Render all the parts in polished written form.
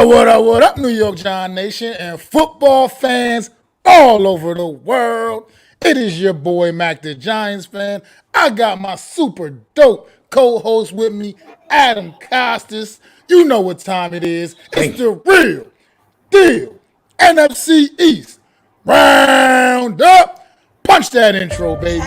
What up, New York Giant Nation and football fans all over the world? It is your boy, Mac the Giants fan. I got my super dope co-host with me, Adam Costas. You know what time it is. It's the real deal NFC East Round-Up. Punch that intro, baby.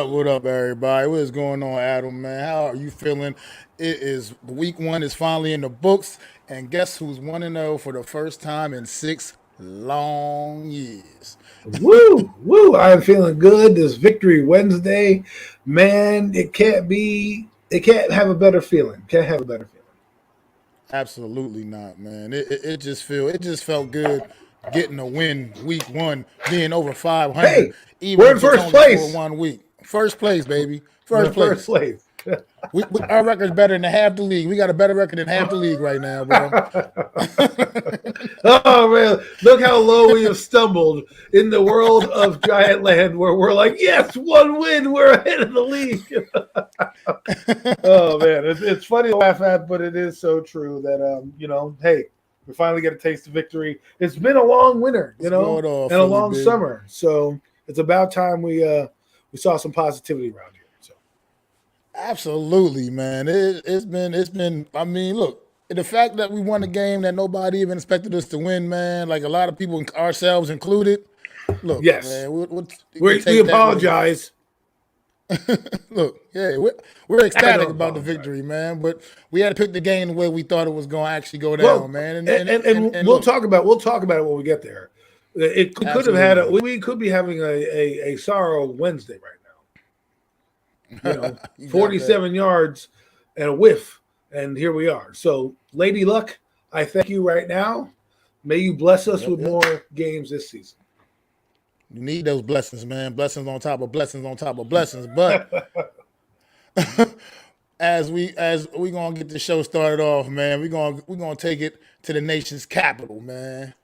What up, everybody? What is going on, Adam, man? How are you feeling? It is week one is finally in the books, and guess who's 1-0 for the first time in 6 long years? Woo! I am feeling good. This Victory Wednesday, man, it can't have a better feeling. Absolutely not, man. It just felt good getting a win week one, being over 500. Hey, even we're in first place for 1 week. First place, baby. First place. Our record's better than half the league. We got a better record than half the league right now, bro. Oh, man. Look how low we have stumbled in the world of Giant Land where we're like, yes, 1 win. We're ahead of the league. Oh, man. It's funny to laugh at, but it is so true that, hey, we finally get a taste of victory. It's been a long winter, and a long summer. So it's about time we saw some positivity around here. So absolutely, man. It's been. I mean, look, the fact that we won a game that nobody even expected us to win, man. Like a lot of people, ourselves included. Look, yes, man, we apologize. Look, yeah, we're ecstatic about the victory, man. But we had to pick the game the way we thought it was going to actually go down, man. And we'll talk about it when we get there. It could have had we could be having a sorrow Wednesday right now. 47 yards and a whiff, and here we are. So, Lady Luck, I thank you right now. May you bless us with more games this season. You need those blessings, man. Blessings on top of blessings on top of blessings. But as we gonna get the show started off, man, we're gonna take it to the nation's capital, man.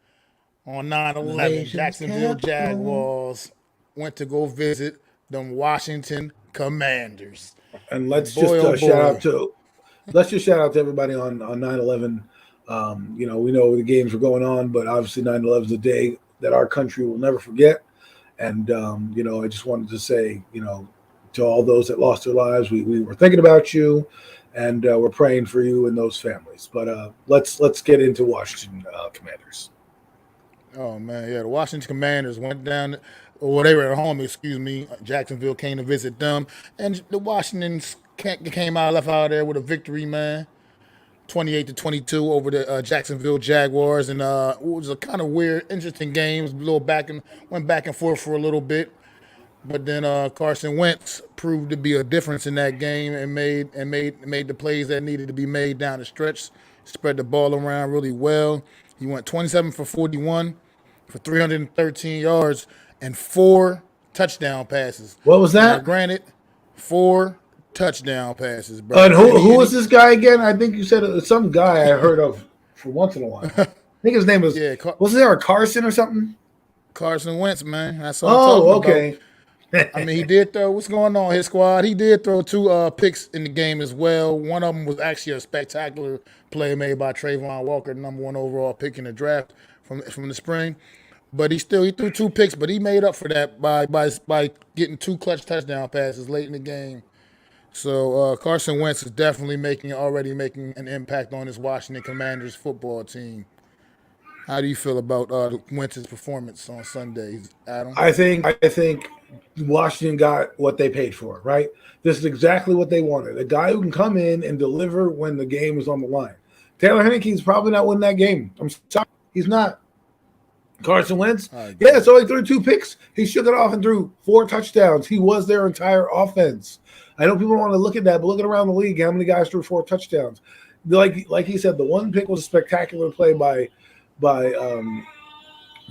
On 9/11, Jacksonville Jaguars went to go visit them Washington Commanders. And let's just shout out to everybody on 9/11. We know the games were going on, but obviously 9/11 is a day that our country will never forget. And, I just wanted to say, to all those that lost their lives, we were thinking about you, and we're praying for you and those families. But let's get into Washington Commanders. Oh, man, yeah, the Washington Commanders went down, or they were at home, Jacksonville came to visit them, and the Washingtons left out there with a victory, man. 28-22 over the Jacksonville Jaguars, and it was a kind of weird, interesting game. It was went back and forth for a little bit, but then Carson Wentz proved to be a difference in that game and made the plays that needed to be made down the stretch. Spread the ball around really well. He went 27 for 41 for 313 yards and 4 touchdown passes. What was that? Now, granted, 4 touchdown passes, bro. And who was this guy again? I think you said some guy I heard of for once in a while. I think his name was was there a Carson or something? Carson Wentz, man. That's what I'm talking okay. about. I mean, he did throw. What's going on, his squad? He did throw 2 picks in the game as well. One of them was actually a spectacular play made by Trayvon Walker, number 1 overall pick in the draft from the spring. But he threw 2 picks, but he made up for that by getting 2 clutch touchdown passes late in the game. So Carson Wentz is definitely already making an impact on his Washington Commanders football team. How do you feel about Wentz's performance on Sunday, Adam? I think Washington got what they paid for, right? This is exactly what they wanted. A guy who can come in and deliver when the game is on the line. Taylor Heinicke's probably not winning that game. I'm sorry. He's not. Carson Wentz, yeah, so he threw 2 picks. He shook it off and threw 4 touchdowns. He was their entire offense. I know people want to look at that, but look at around the league, how many guys threw 4 touchdowns? Like he said, the one pick was a spectacular play by the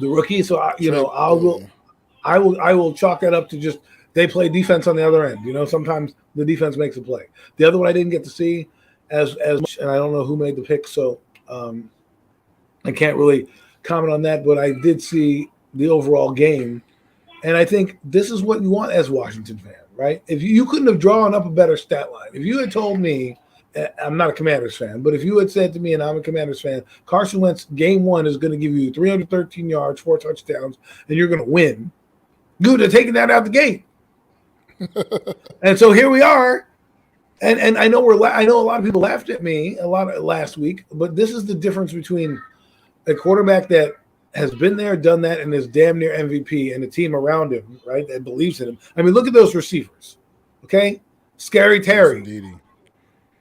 rookie. So I will chalk that up to just they play defense on the other end. Sometimes the defense makes a play. The other one I didn't get to see as much, and I don't know who made the pick, so I can't really comment on that, but I did see the overall game, and I think this is what you want as a Washington fan, right? If you couldn't have drawn up a better stat line, if you had told me, I'm not a Commanders fan, but if you had said to me, and I'm a Commanders fan, Carson Wentz game 1 is going to give you 313 yards, 4 touchdowns, and you're going to win, you would have taken that out the gate. And so here we are. And I know I know a lot of people laughed at me last week, but this is the difference between a quarterback that has been there, done that, and is damn near MVP, and a team around him, right, that believes in him. I mean, look at those receivers, okay? Scary Terry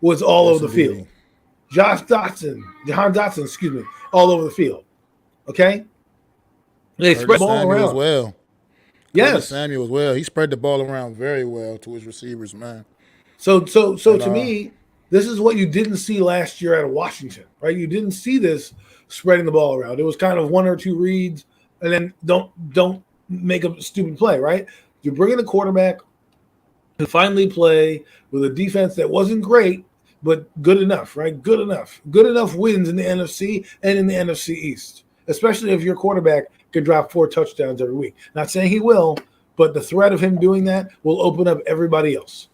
was all over the field. Jahan Dotson, all over the field, okay? They spread the ball around. As well. Yes. Samuel as well. He spread the ball around very well to his receivers, man. So to me, this is what you didn't see last year out of Washington, right? You didn't see this spreading the ball around. It was kind of 1 or 2 reads, and then don't make a stupid play, right? You bring in a quarterback to finally play with a defense that wasn't great, but good enough, right? Good enough wins in the NFC and in the NFC East, especially if your quarterback can drop 4 touchdowns every week. Not saying he will, but the threat of him doing that will open up everybody else.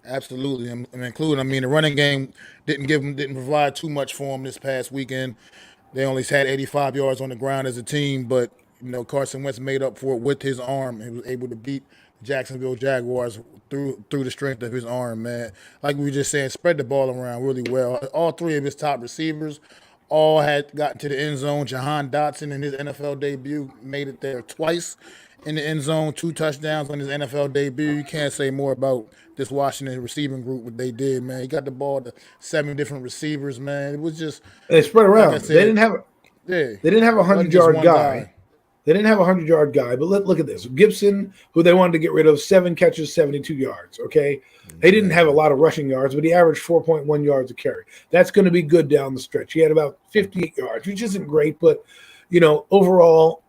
Absolutely, the running game didn't provide too much for him this past weekend. They only had 85 yards on the ground as a team, but Carson Wentz made up for it with his arm. He was able to beat the Jacksonville Jaguars through the strength of his arm, man. Like we were just saying, spread the ball around really well. All 3 of his top receivers all had gotten to the end zone. Jahan Dotson in his NFL debut made it there twice in the end zone, 2 touchdowns on his NFL debut. You can't say more about this Washington receiving group, what they did, man. He got the ball to 7 different receivers, man. It was just they spread around. Like said, they didn't have a 100-yard guy. They didn't have a 100-yard guy, but look at this. Gibson, who they wanted to get rid of, 7 catches, 72 yards, okay? He didn't have a lot of rushing yards, but he averaged 4.1 yards a carry. That's going to be good down the stretch. He had about 58 yards, which isn't great, but, overall,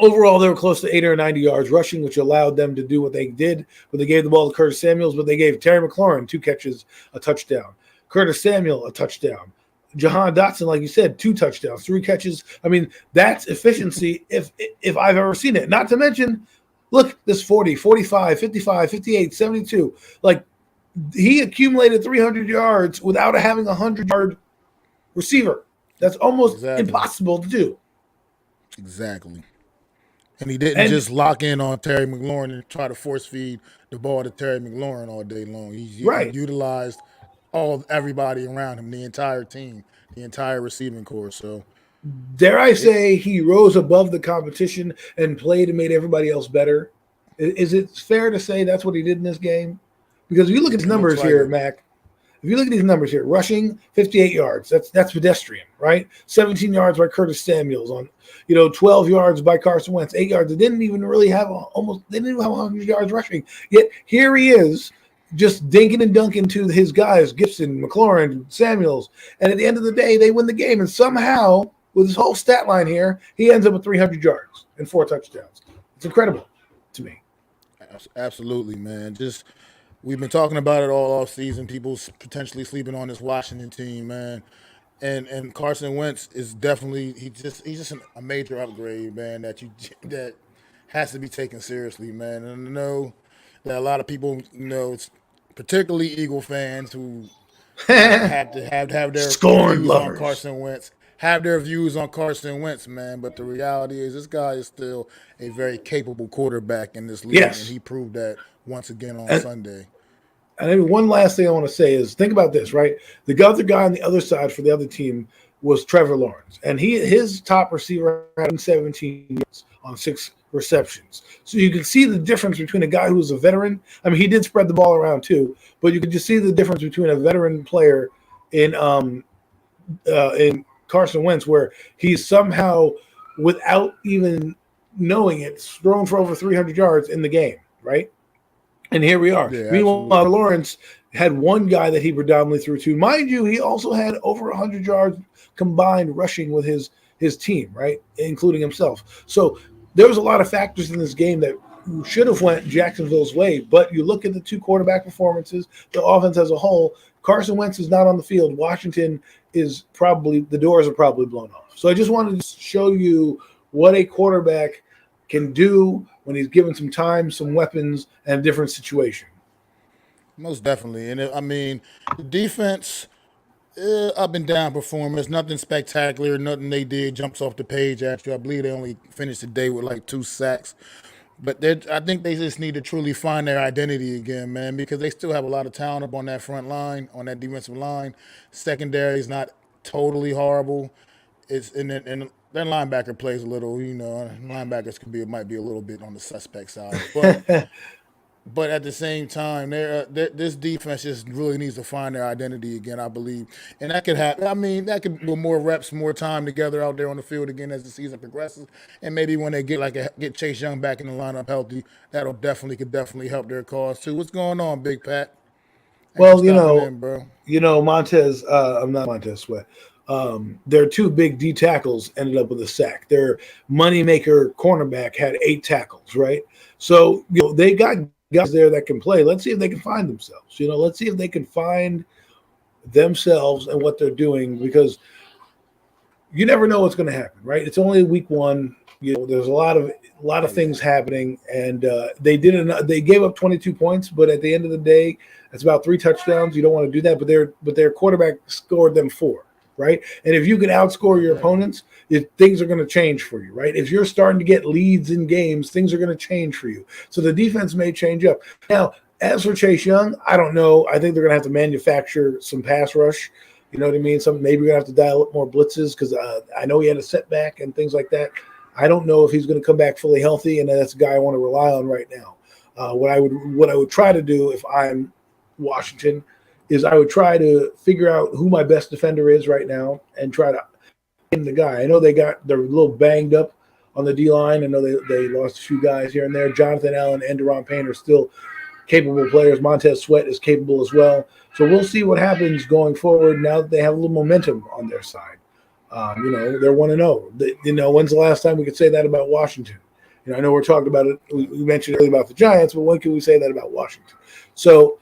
they were close to 80 or 90 yards rushing, which allowed them to do what they did. But they gave the ball to Curtis Samuels, but they gave Terry McLaurin 2 catches, a touchdown. Curtis Samuel, a touchdown. Jahan Dotson, like you said, 2 touchdowns, 3 catches. I mean, that's efficiency if I've ever seen it. Not to mention, look, this 40, 45, 55, 58, 72. Like, he accumulated 300 yards without having a 100-yard receiver. That's almost impossible to do. Exactly. And he didn't just lock in on Terry McLaurin and try to force feed the ball to Terry McLaurin all day long. He utilized everybody around him, the entire team, the entire receiving corps. So, dare I say, he rose above the competition and played and made everybody else better. Is it fair to say that's what he did in this game? Because if you look at his numbers here, Mac, if you look at these numbers here, rushing 58 yards, that's pedestrian, right? 17 yards by Curtis Samuels on, 12 yards by Carson Wentz, 8 yards. They didn't even really have they didn't even have 100 yards rushing. Yet here he is, just dinking and dunking to his guys, Gibson, McLaurin, Samuels. And at the end of the day, they win the game. And somehow, with his whole stat line here, he ends up with 300 yards and 4 touchdowns. It's incredible to me. Absolutely, man. We've been talking about it all off season. People potentially sleeping on this Washington team, man. And Carson Wentz is definitely he's just a major upgrade, man. That has to be taken seriously, man. And I know that a lot of people, particularly Eagle fans who have to have their scorn views lovers on Carson Wentz, have their views on Carson Wentz, man. But the reality is, this guy is still a very capable quarterback in this league, and he proved that once again on Sunday. And one last thing I want to say is, think about this, right? The other guy on the other side for the other team was Trevor Lawrence, and his top receiver had 17 yards on 6 receptions. So you can see the difference between a guy who was a veteran. I mean, he did spread the ball around too, but you could just see the difference between a veteran player in Carson Wentz, where he somehow without even knowing it, thrown for over 300 yards in the game, right? And here we are. Yeah, Meanwhile, absolutely. Lawrence had one guy that he predominantly threw to. Mind you, he also had over 100 yards combined rushing with his team, right, including himself. So there was a lot of factors in this game that should have went Jacksonville's way. But you look at the two quarterback performances, the offense as a whole. Carson Wentz is not on the field. Washington is probably, the doors are probably blown off. So I just wanted to show you what a quarterback can do when he's given some time, some weapons, and a different situation. Most definitely. And I mean, the defense, up and down performance, nothing spectacular, nothing they did jumps off the page at you. I believe they only finished the day with like 2 sacks. But I think they just need to truly find their identity again, man, because they still have a lot of talent up on that front line, on that defensive line. Secondary is not totally horrible. And their linebacker plays a little, linebackers might be a little bit on the suspect side, but at the same time, this defense just really needs to find their identity again, I believe, and that could happen. I mean, that could with more reps, more time together out there on the field again as the season progresses, and maybe when they get Chase Young back in the lineup healthy, that'll definitely help their cause too. What's going on, Big Pat? Thanks for Well, stopping in, bro. Montez, I'm not Montez Sweat. Their two big D tackles ended up with a sack. Their moneymaker cornerback had 8 tackles, right? So, they got guys there that can play. Let's see if they can find themselves. Let's see if they can find themselves and what they're doing, because you never know what's going to happen, right? It's only week 1. There's a lot of things happening, and they gave up 22 points, but at the end of the day, that's about 3 touchdowns. You don't want to do that, but their quarterback scored them 4. Right. And if you can outscore your opponents, things are going to change for you. Right. If you're starting to get leads in games, things are going to change for you. So the defense may change up. Now, as for Chase Young, I don't know. I think they're going to have to manufacture some pass rush. You know what I mean? Maybe we're going to have to dial up more blitzes, because I know he had a setback and things like that. I don't know if he's going to come back fully healthy, and that's a guy I want to rely on right now. What I would try to do if I'm Washington is I would try to figure out who my best defender is right now and try to in the guy. I know they're a little banged up on the D-line. I know they lost a few guys here and there. Jonathan Allen and Deron Payne are still capable players. Montez Sweat is capable as well. So we'll see what happens going forward now that they have a little momentum on their side. They're 1-0. When's the last time we could say that about Washington? I know we're talking about it. We mentioned earlier about the Giants, but when can we say that about Washington? So,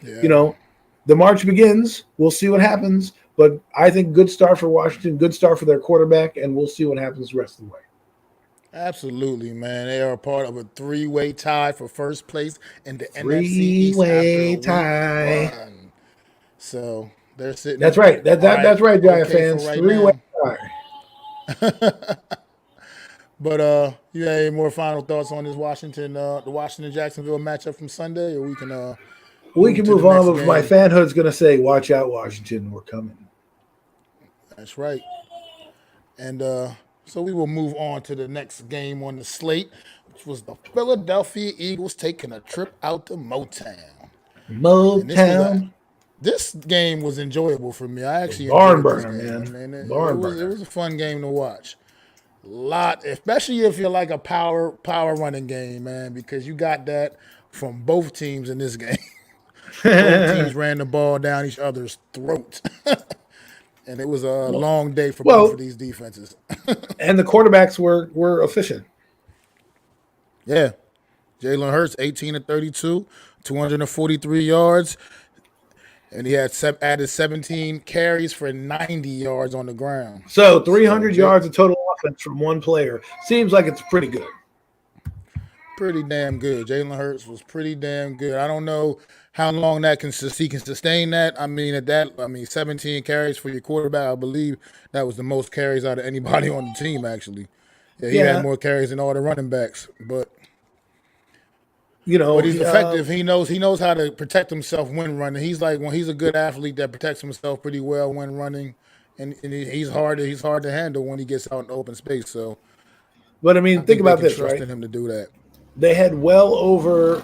the march begins. We'll see what happens. But I think good start for Washington, good start for their quarterback, and we'll see what happens the rest of the way. Absolutely, man. They are a part of a 3-way tie for first place in the NFC East after Three-way week tie. 1. So they're sitting. That's right. That's right, Giant okay for fans. right 3-way now. tie. But you have any more final thoughts on this the Washington Jacksonville matchup from Sunday, or we can We can to the move on, next but my game? fanhood's going to say, watch out, Washington. We're coming. That's right. And so we will move on to the next game on the slate, which was the Philadelphia Eagles taking a trip out to Motown. And Motown. this game was enjoyable for me. I actually Barn enjoyed this burner, game. I man. mean, Barn it burner. was a fun game to watch. Especially if you're like a power running game, man, because you got that from both teams in this game. Both teams ran the ball down each other's throats. And it was a long day for both of Well, these defenses. and the quarterbacks were efficient. Yeah. Jalen Hurts, 18 to 32, 243 yards. And he had added 17 carries for 90 yards on the ground. So 300 yards of total offense from one player. Seems like it's pretty good. Pretty damn good. Jalen Hurts was pretty damn good. I don't know how long he can sustain that. I mean, 17 carries for your quarterback. I believe that was the most carries out of anybody on the team, actually. Yeah, he had more carries than all the running backs. But he's effective. He knows how to protect himself when running. He's a good athlete that protects himself pretty well when running, and he's hard to handle when he gets out in open space. So, but I mean, think about this, right? Trust in him to do that. They had well over.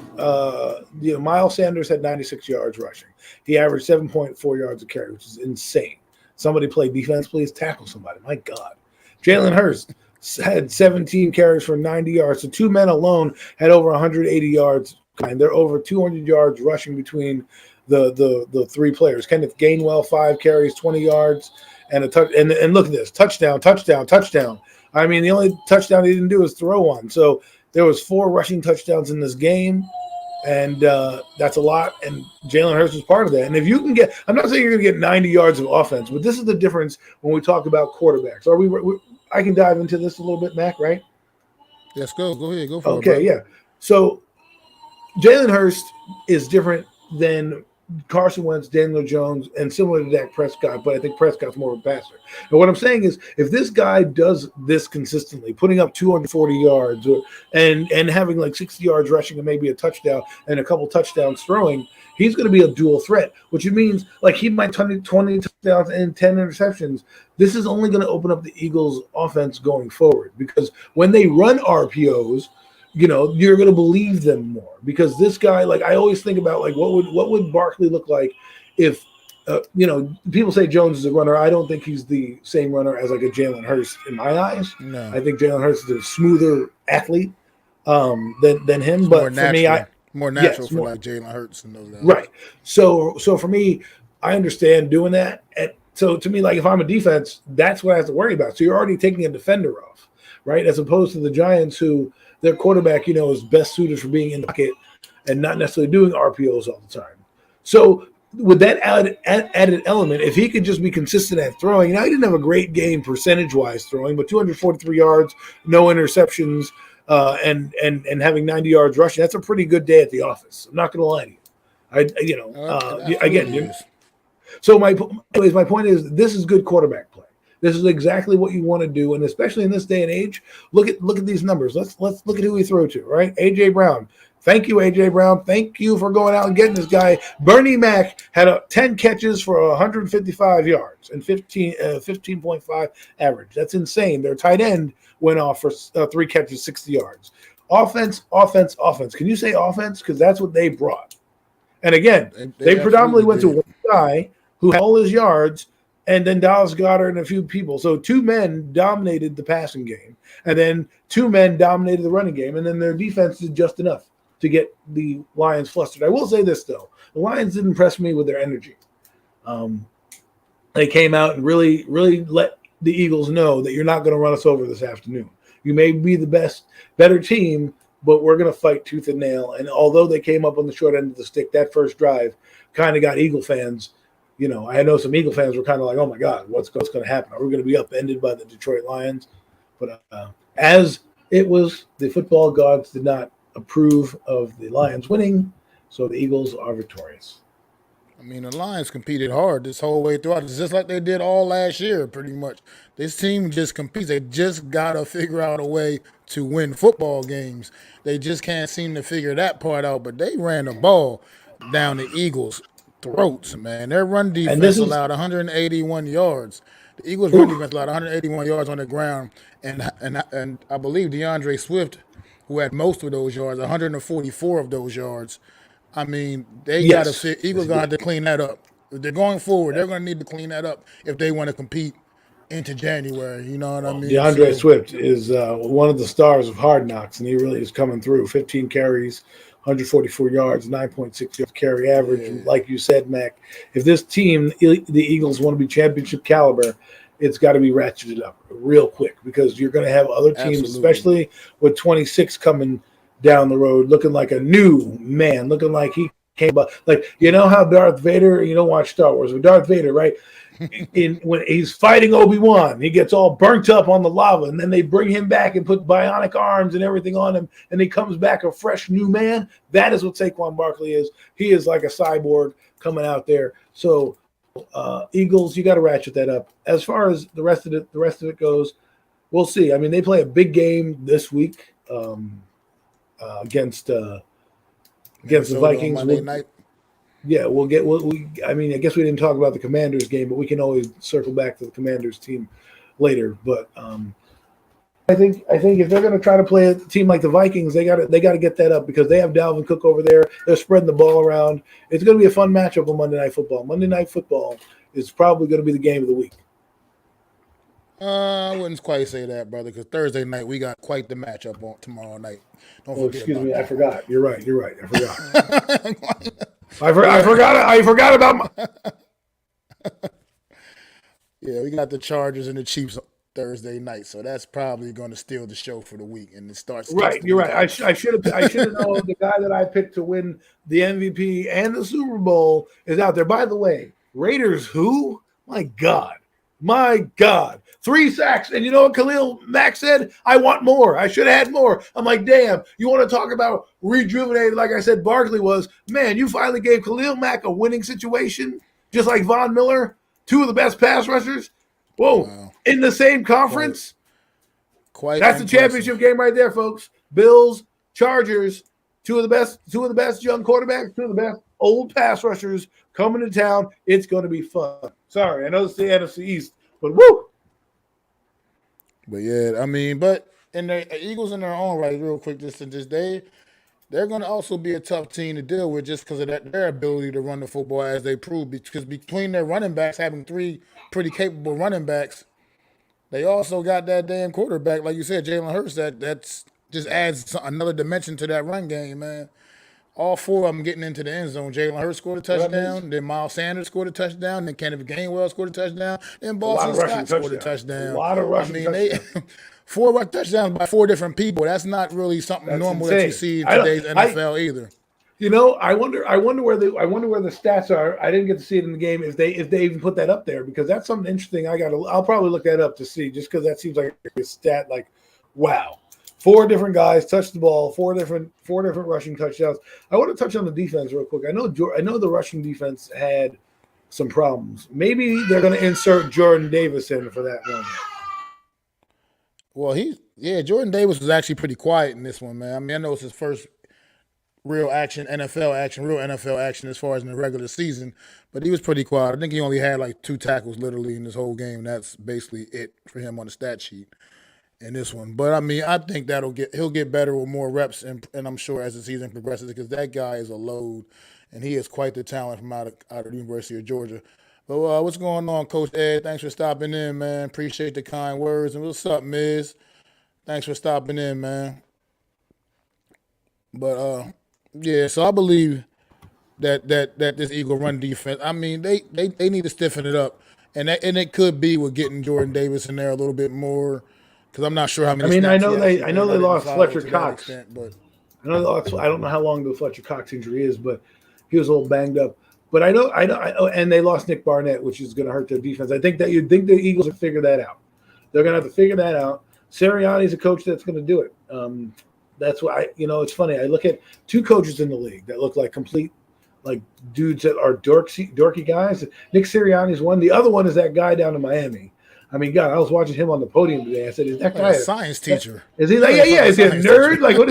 Miles Sanders had 96 yards rushing. He averaged 7.4 yards a carry, which is insane. Somebody play defense, please tackle somebody. My God, Jalen Hurts had 17 carries for 90 yards. So 2 men alone had over 180 yards. And they're over 200 yards rushing between the 3 players. Kenneth Gainwell, 5 carries, 20 yards, and a touch. And look at this, touchdown. I mean, the only touchdown he didn't do was throw one. So there was 4 rushing touchdowns in this game, and that's a lot. And Jalen Hurts was part of that. And if you can get – I'm not saying you're going to get 90 yards of offense, but this is the difference when we talk about quarterbacks. I can dive into this a little bit, Mac, right? Yes, go ahead. Go for it, Okay, yeah. So Jalen Hurts is different than Carson Wentz, Daniel Jones, and similar to Dak Prescott, but I think Prescott's more of a passer. And what I'm saying is, if this guy does this consistently, putting up 240 yards and having like 60 yards rushing and maybe a touchdown and a couple touchdowns throwing, he's going to be a dual threat, which means like he might 20 touchdowns and 10 interceptions. This is only going to open up the Eagles' offense going forward, because when they run RPOs, you know, you're going to believe them more, because this guy, like I always think about, like what would Barkley look like if, you know, people say Jones is a runner. I don't think he's the same runner as like a Jalen Hurts in my eyes. No. I think Jalen Hurts is a smoother athlete than him. It's but for me, more natural for like Jalen Hurts and those guys. Right. So for me, I understand doing that. And so to me, like if I'm a defense, that's what I have to worry about. So you're already taking a defender off, right? As opposed to the Giants, who their quarterback, you know, is best suited for being in the pocket and not necessarily doing RPOs all the time. So with that added element, if he could just be consistent at throwing, now he didn't have a great game percentage-wise throwing, but 243 yards, no interceptions, and having 90 yards rushing, that's a pretty good day at the office. I'm not going to lie to you. Again, so my point is, this is good quarterback play. This is exactly what you want to do, and especially in this day and age, look at these numbers. Let's look at who he threw to, right? A.J. Brown. Thank you, A.J. Brown. Thank you for going out and getting this guy. Bernie Mac had 10 catches for 155 yards and 15.5 average. That's insane. Their tight end went off for 3 catches, 60 yards. Offense. Can you say offense? Because that's what they brought. And again, they predominantly went to one guy who had all his yards, and then Dallas Goedert and a few people. So 2 men dominated the passing game, and then 2 men dominated the running game, and then their defense did just enough to get the Lions flustered. I will say this, though. The Lions didn't impress me with their energy. They came out and really, really let the Eagles know that you're not going to run us over this afternoon. You may be the better team, but we're going to fight tooth and nail. And although they came up on the short end of the stick, that first drive kind of got Eagle fans. You know, I know some Eagle fans were kind of like, oh, my God, what's going to happen? Are we going to be upended by the Detroit Lions? But as it was, the football gods did not approve of the Lions winning, so the Eagles are victorious. I mean, the Lions competed hard this whole way throughout. It's just like they did all last year, pretty much. This team just competes. They just got to figure out a way to win football games. They just can't seem to figure that part out, but they ran the ball down the Eagles' throats, man. Their run defense allowed 181 yards. The Eagles' run defense allowed 181 yards on the ground, and I believe DeAndre Swift, who had most of those yards, 144 of those yards. I mean, Eagles going to have to clean that up. If they're going forward, they're going to need to clean that up if they want to compete into January. You know what I mean? DeAndre Swift is one of the stars of Hard Knocks, and he really is coming through. 15 carries, 144 yards, 9.6 yards carry average. Yeah. And like you said, Mac, if this team, the Eagles, want to be championship caliber, it's got to be ratcheted up real quick, because you're going to have other teams, especially with 26 coming down the road, looking like a new man, looking like he came up. Like, you know how Darth Vader, you don't watch Star Wars, but Darth Vader, right? When he's fighting Obi-Wan, he gets all burnt up on the lava, and then they bring him back and put bionic arms and everything on him, and he comes back a fresh new man. That is what Saquon Barkley is. He is like a cyborg coming out there. So Eagles, you got to ratchet that up. As far as the rest of it goes, we'll see. I mean, they play a big game this week against the Vikings. Monday night. Yeah, I mean, I guess we didn't talk about the Commanders game, but we can always circle back to the Commanders team later. But I think if they're going to try to play a team like the Vikings, they got to get that up, because they have Dalvin Cook over there. They're spreading the ball around. It's going to be a fun matchup on Monday Night Football. Monday Night Football is probably going to be the game of the week. I wouldn't quite say that, brother, because Thursday night we got quite the matchup on tomorrow night. Don't Oh, forget excuse about me. I that. forgot. You're right. I forgot. Yeah. I forgot. I forgot about my. Yeah, we got the Chargers and the Chiefs Thursday night, so that's probably going to steal the show for the week, and it kicks Right, the you're week right. off. I should have known the guy that I picked to win the MVP and the Super Bowl is out there. By the way, Raiders who? My God. 3 sacks. And you know what Khalil Mack said? I want more. I should have had more. I'm like, damn, you want to talk about rejuvenated, like I said, Barkley was. Man, you finally gave Khalil Mack a winning situation, just like Von Miller, 2 of the best pass rushers. Whoa, Wow. in the same conference? Quite That's impressive. the championship game right there, folks. Bills, Chargers, two of the best young quarterbacks, 2 of the best old pass rushers coming to town. It's going to be fun. Sorry, I know it's the NFC East, but woo! But yeah, I mean, but in the Eagles in their own right, real quick, just they're going to also be a tough team to deal with just because of their ability to run the football as they prove. Because between their running backs, having 3 pretty capable running backs, they also got that damn quarterback, like you said, Jalen Hurts. That's just adds another dimension to that run game, man. All 4 of them getting into the end zone. Jalen Hurts scored a touchdown. Then Miles Sanders scored a touchdown. Then Kenneth Gainwell scored a touchdown. Then Boston Scott scored a touchdown. A lot of rushing touchdowns. They 4 touchdowns by 4 different people. That's not really something normal that you see in today's NFL either. You know, I wonder where the stats are. I didn't get to see it in the game if they even put that up there, because that's something interesting. I'll probably look that up to see, just because that seems like a stat like, wow. 4 different guys touched the ball, 4 different rushing touchdowns. I want to touch on the defense real quick. I know the rushing defense had some problems. Maybe they're going to insert Jordan Davis in for that one. Well, Jordan Davis was actually pretty quiet in this one, man. I mean, I know it's his first real NFL action as far as in the regular season, but he was pretty quiet. I think he only had like 2 tackles literally in this whole game. That's basically it for him on the stat sheet in this one. But I mean, I think he'll get better with more reps, and I'm sure as the season progresses, because that guy is a load, and he is quite the talent from out of the University of Georgia. But what's going on, Coach Ed? Thanks for stopping in, man. Appreciate the kind words. And what's up, Miz? Thanks for stopping in, man. But yeah, so I believe that this Eagle run defense, I mean, they need to stiffen it up, and it could be with getting Jordan Davis in there a little bit more, because I'm not sure how many. I mean, I know they lost Fletcher Cox. Extent, but I don't know how long the Fletcher Cox injury is, but he was a little banged up. But I know, and they lost Nick Barnett, which is going to hurt their defense. I think you'd think the Eagles would figure that out. They're going to have to figure that out. Sirianni's a coach that's going to do it. That's why it's funny. I look at 2 coaches in the league that look like complete, like, dudes that are dorky guys. Nick Sirianni's one. The other one is that guy down in Miami. I mean, God, I was watching him on the podium today. I said, "Is that guy a science teacher? Is he like, yeah? Is he a nerd? Like, what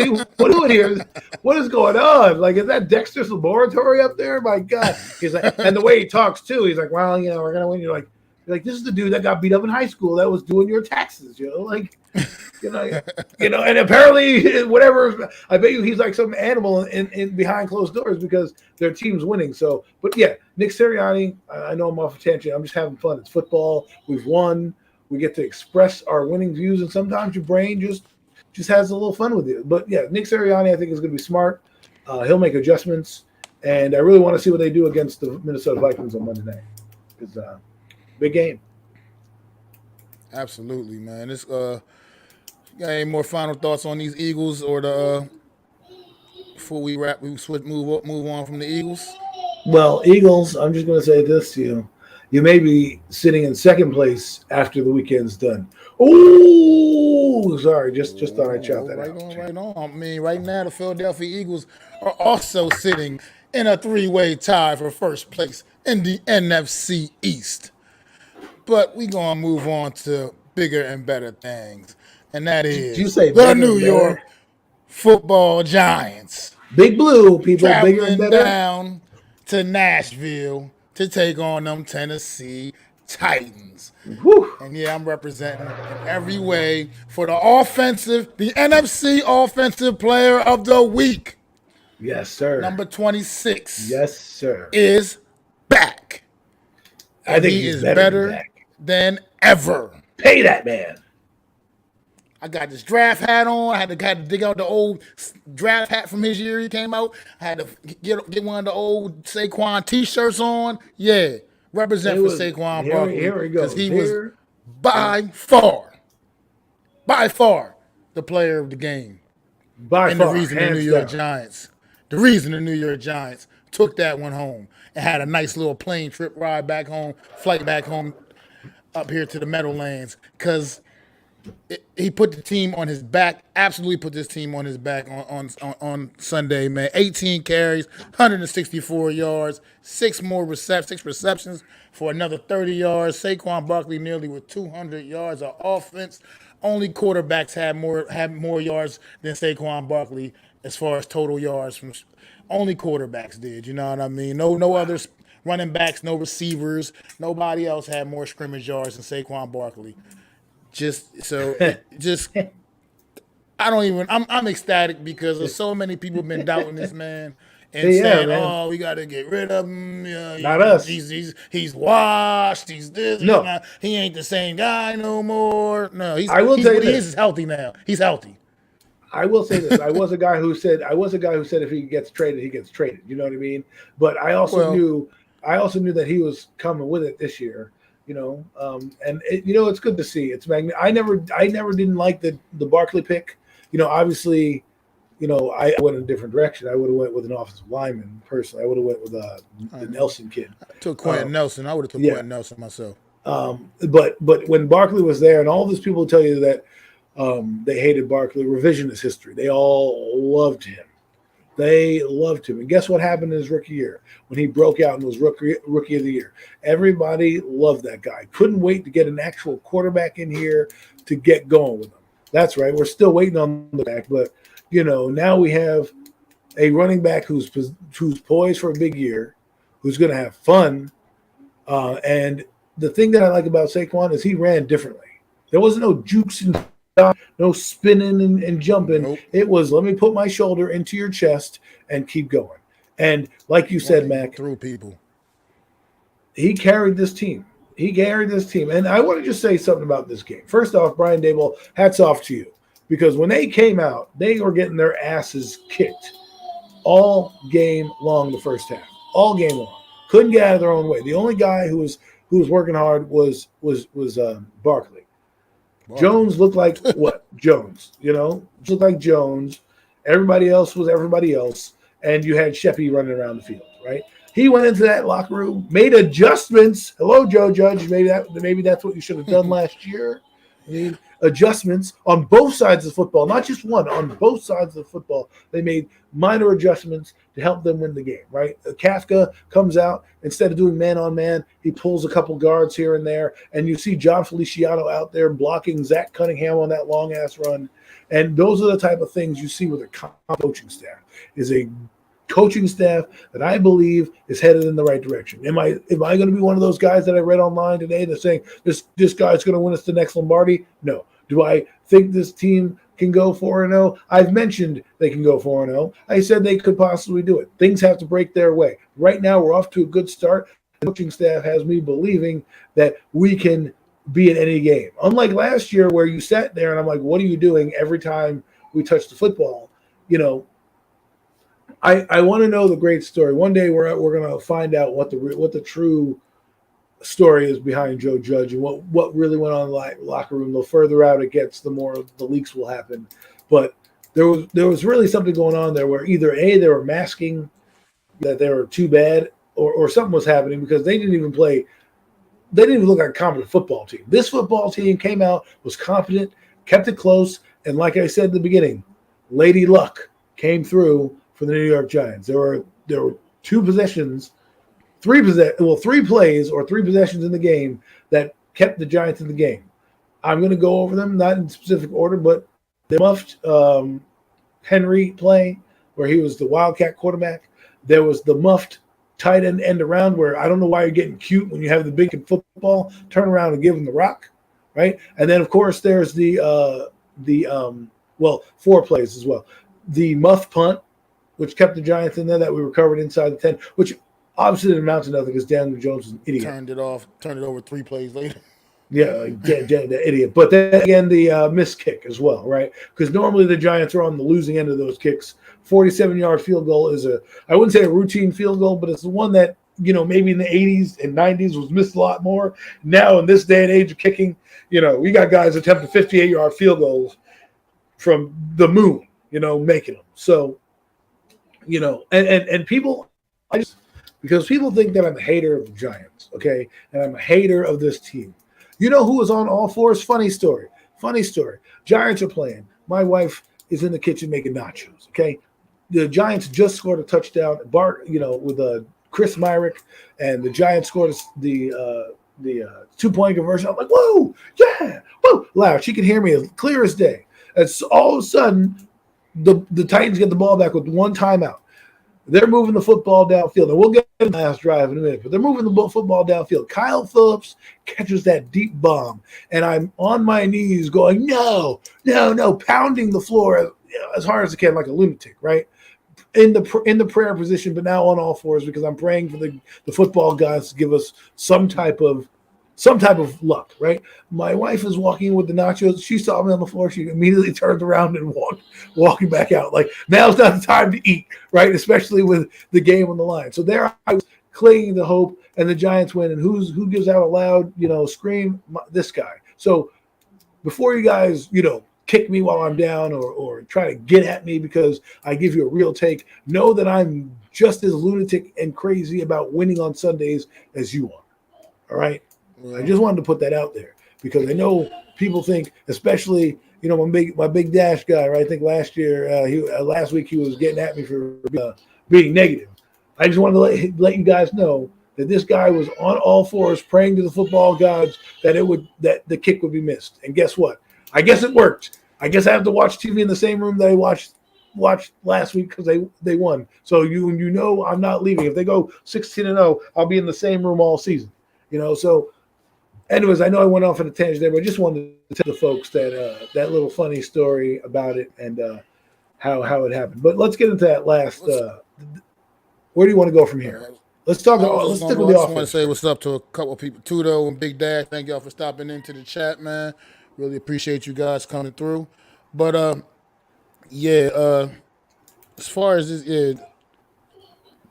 doing here? What is going on? Like, is that Dexter's laboratory up there? My God!" He's like, and the way he talks too, he's like, "Well, we're gonna win." You're like, this is the dude that got beat up in high school that was doing your taxes, like, and apparently whatever. I bet you he's like some animal in behind closed doors because their team's winning. So, but yeah, Nick Sirianni, I know I'm off a tangent. I'm just having fun. It's football. We've won. We get to express our winning views, and sometimes your brain just has a little fun with it. But yeah, Nick Sirianni, I think, is going to be smart. He'll make adjustments, and I really want to see what they do against the Minnesota Vikings on Monday night. Because big game. Absolutely, man. This got any more final thoughts on these Eagles, or before we wrap, move on from the Eagles? Well, Eagles, I'm just going to say this to you. You may be sitting in second place after the weekend's done. Oh, sorry. Just thought I'd shout that out. Right on. I mean, right now, the Philadelphia Eagles are also sitting in a 3-way tie for first place in the NFC East. But we're going to move on to bigger and better things. And that is the New York Football Giants. Big Blue, people. Traveling bigger and better. Down to Nashville to take on them Tennessee Titans. Whew. And yeah, I'm representing in every way for the NFC Offensive Player of the Week. Yes, sir. Number 26. Yes, sir. Is back. I think he is better than ever. Pay that man. I got this draft hat on. I had to dig out the old draft hat from his year he came out. I had to get one of the old Saquon T-shirts on. Yeah, represent for Saquon Barkley Here he because goes. he was by far the player of the game. By far, the reason the New York Giants took that one home and had a nice little plane trip ride back home, flight back home up here to the Meadowlands because he put the team on his back, absolutely put this team on his back on Sunday, man. 18 carries, 164 yards, six receptions for another 30 yards. Saquon Barkley nearly with 200 yards of offense. Only quarterbacks had more yards than Saquon Barkley as far as total yards. Only quarterbacks did, you know what I mean? No others, running backs, no receivers. Nobody else had more scrimmage yards than Saquon Barkley. I'm ecstatic because there's so many people been doubting this man and saying, man. "Oh, we got to get rid of him. Not us. He's washed. He's this. No, he ain't the same guy no more. No, I will tell you this. He is healthy now. He's healthy. I will say this. I was a guy who said if he gets traded, he gets traded. You know what I mean? But I also knew that he was coming with it this year. You know, it's good to see. It's magnificent. I never didn't like the Barkley pick. You know, obviously, I went in a different direction. I would have went with an offensive lineman personally. I would have went with the Nelson kid. I took Quentin Nelson. I would have took Quentin Nelson myself. But when Barkley was there, and all these people tell you that they hated Barkley, revisionist history. They all loved him. They loved him. And guess what happened in his rookie year when he broke out and was rookie of the year? Everybody loved that guy. Couldn't wait to get an actual quarterback in here to get going with him. That's right. We're still waiting on the back, but now we have a running back who's poised for a big year, who's going to have fun. And the thing that I like about Saquon is he ran differently. There was no jukes and no spinning and jumping. Nope. It was, let me put my shoulder into your chest and keep going. And like you said, Mac, through people, he carried this team. And I want to just say something about this game. First off, Brian Daboll, hats off to you. Because when they came out, they were getting their asses kicked all game long the first half. All game long. Couldn't get out of their own way. The only guy who was working hard was Barkley. Jones looked like what? Jones, looked like Jones. Everybody else was everybody else. And you had Sheppy running around the field, right? He went into that locker room, made adjustments. Hello, Joe Judge. Maybe that's what you should have done last year. I mean, adjustments on both sides of the football, not just one, on both sides of the football. They made minor adjustments to help them win the game, right? Kafka comes out. Instead of doing man-on-man, he pulls a couple guards here and there, and you see John Feliciano out there blocking Zach Cunningham on that long-ass run. And those are the type of things you see with a coaching staff, is a coaching staff that I believe is headed in the right direction. Am I going to be one of those guys that I read online today that's saying this guy's going to win us the next Lombardi? No. Do I think this team can go 4-0? I've mentioned they can go 4-0. I said they could possibly do it. Things have to break their way. Right now, we're off to a good start. The coaching staff has me believing that we can be in any game. Unlike last year where you sat there and I'm like, what are you doing every time we touch the football? I want to know the great story. One day we're going to find out what the true story is behind Joe Judge and what really went on in the locker room. The further out it gets, the more the leaks will happen. But there was really something going on there where either they were masking that they were too bad or something was happening because they didn't even play. They didn't even look like a competent football team. This football team came out, was competent, kept it close, and like I said at the beginning, Lady Luck came through for the New York Giants. There were three plays or three possessions in the game that kept the Giants in the game. I'm going to go over them, not in specific order, but the muffed Henry play where he was the Wildcat quarterback. There was the muffed tight end around where I don't know why you're getting cute when you have the big in football. Turn around and give him the rock, right? And then, of course, there's the 4 plays as well. The muffed punt, which kept the Giants in there that we recovered inside the 10, which obviously didn't amount to nothing because Daniel Jones is an idiot. Turned it over 3 plays later. Yeah, like the idiot. But then again, the missed kick as well, right? Because normally the Giants are on the losing end of those kicks. 47-yard field goal is I wouldn't say a routine field goal, but it's the one that, maybe in the 80s and 90s was missed a lot more. Now, in this day and age of kicking, we got guys attempting 58-yard field goals from the moon, making them. So, and people, because people think that I'm a hater of the Giants, okay? And I'm a hater of this team. You know who was on all fours? Funny story. Giants are playing. My wife is in the kitchen making nachos, okay? The Giants just scored a touchdown, with Chris Myrick, and the Giants scored the 2-point conversion. I'm like, whoa, yeah, whoa, loud. She could hear me as clear as day. And so all of a sudden, the Titans get the ball back with one timeout. They're moving the football downfield, and we'll get to the last drive in a minute, but they're moving the football downfield. Kyle Phillips catches that deep bomb, and I'm on my knees going, no, pounding the floor as hard as I can like a lunatic, right? In the prayer position, but now on all fours because I'm praying for the football gods to give us some type of luck, right? My wife is walking in with the nachos. She saw me on the floor. She immediately turned around and walking back out. Like, now's not the time to eat, right? Especially with the game on the line. So there I was clinging to hope, and the Giants win. And who gives out a loud, scream? This guy. So before you guys, kick me while I'm down or try to get at me because I give you a real take, know that I'm just as lunatic and crazy about winning on Sundays as you are. All right? I just wanted to put that out there because I know people think, especially, my big Dash guy, right? I think last week he was getting at me for being negative. I just wanted to let you guys know that this guy was on all fours praying to the football gods that the kick would be missed. And guess what? I guess it worked. I guess I have to watch TV in the same room that I watched last week because they won. So I'm not leaving. If they go 16-0, I'll be in the same room all season. So anyways, I know I went off on a tangent there, but I just wanted to tell the folks that that little funny story about it and how it happened. But let's get into that last. Where do you want to go from here? Let's talk. Let's stick with the offense. I just want to say what's up to a couple of people, Tudo and Big Dash. Thank y'all for stopping into the chat, man. Really appreciate you guys coming through. But as far as this,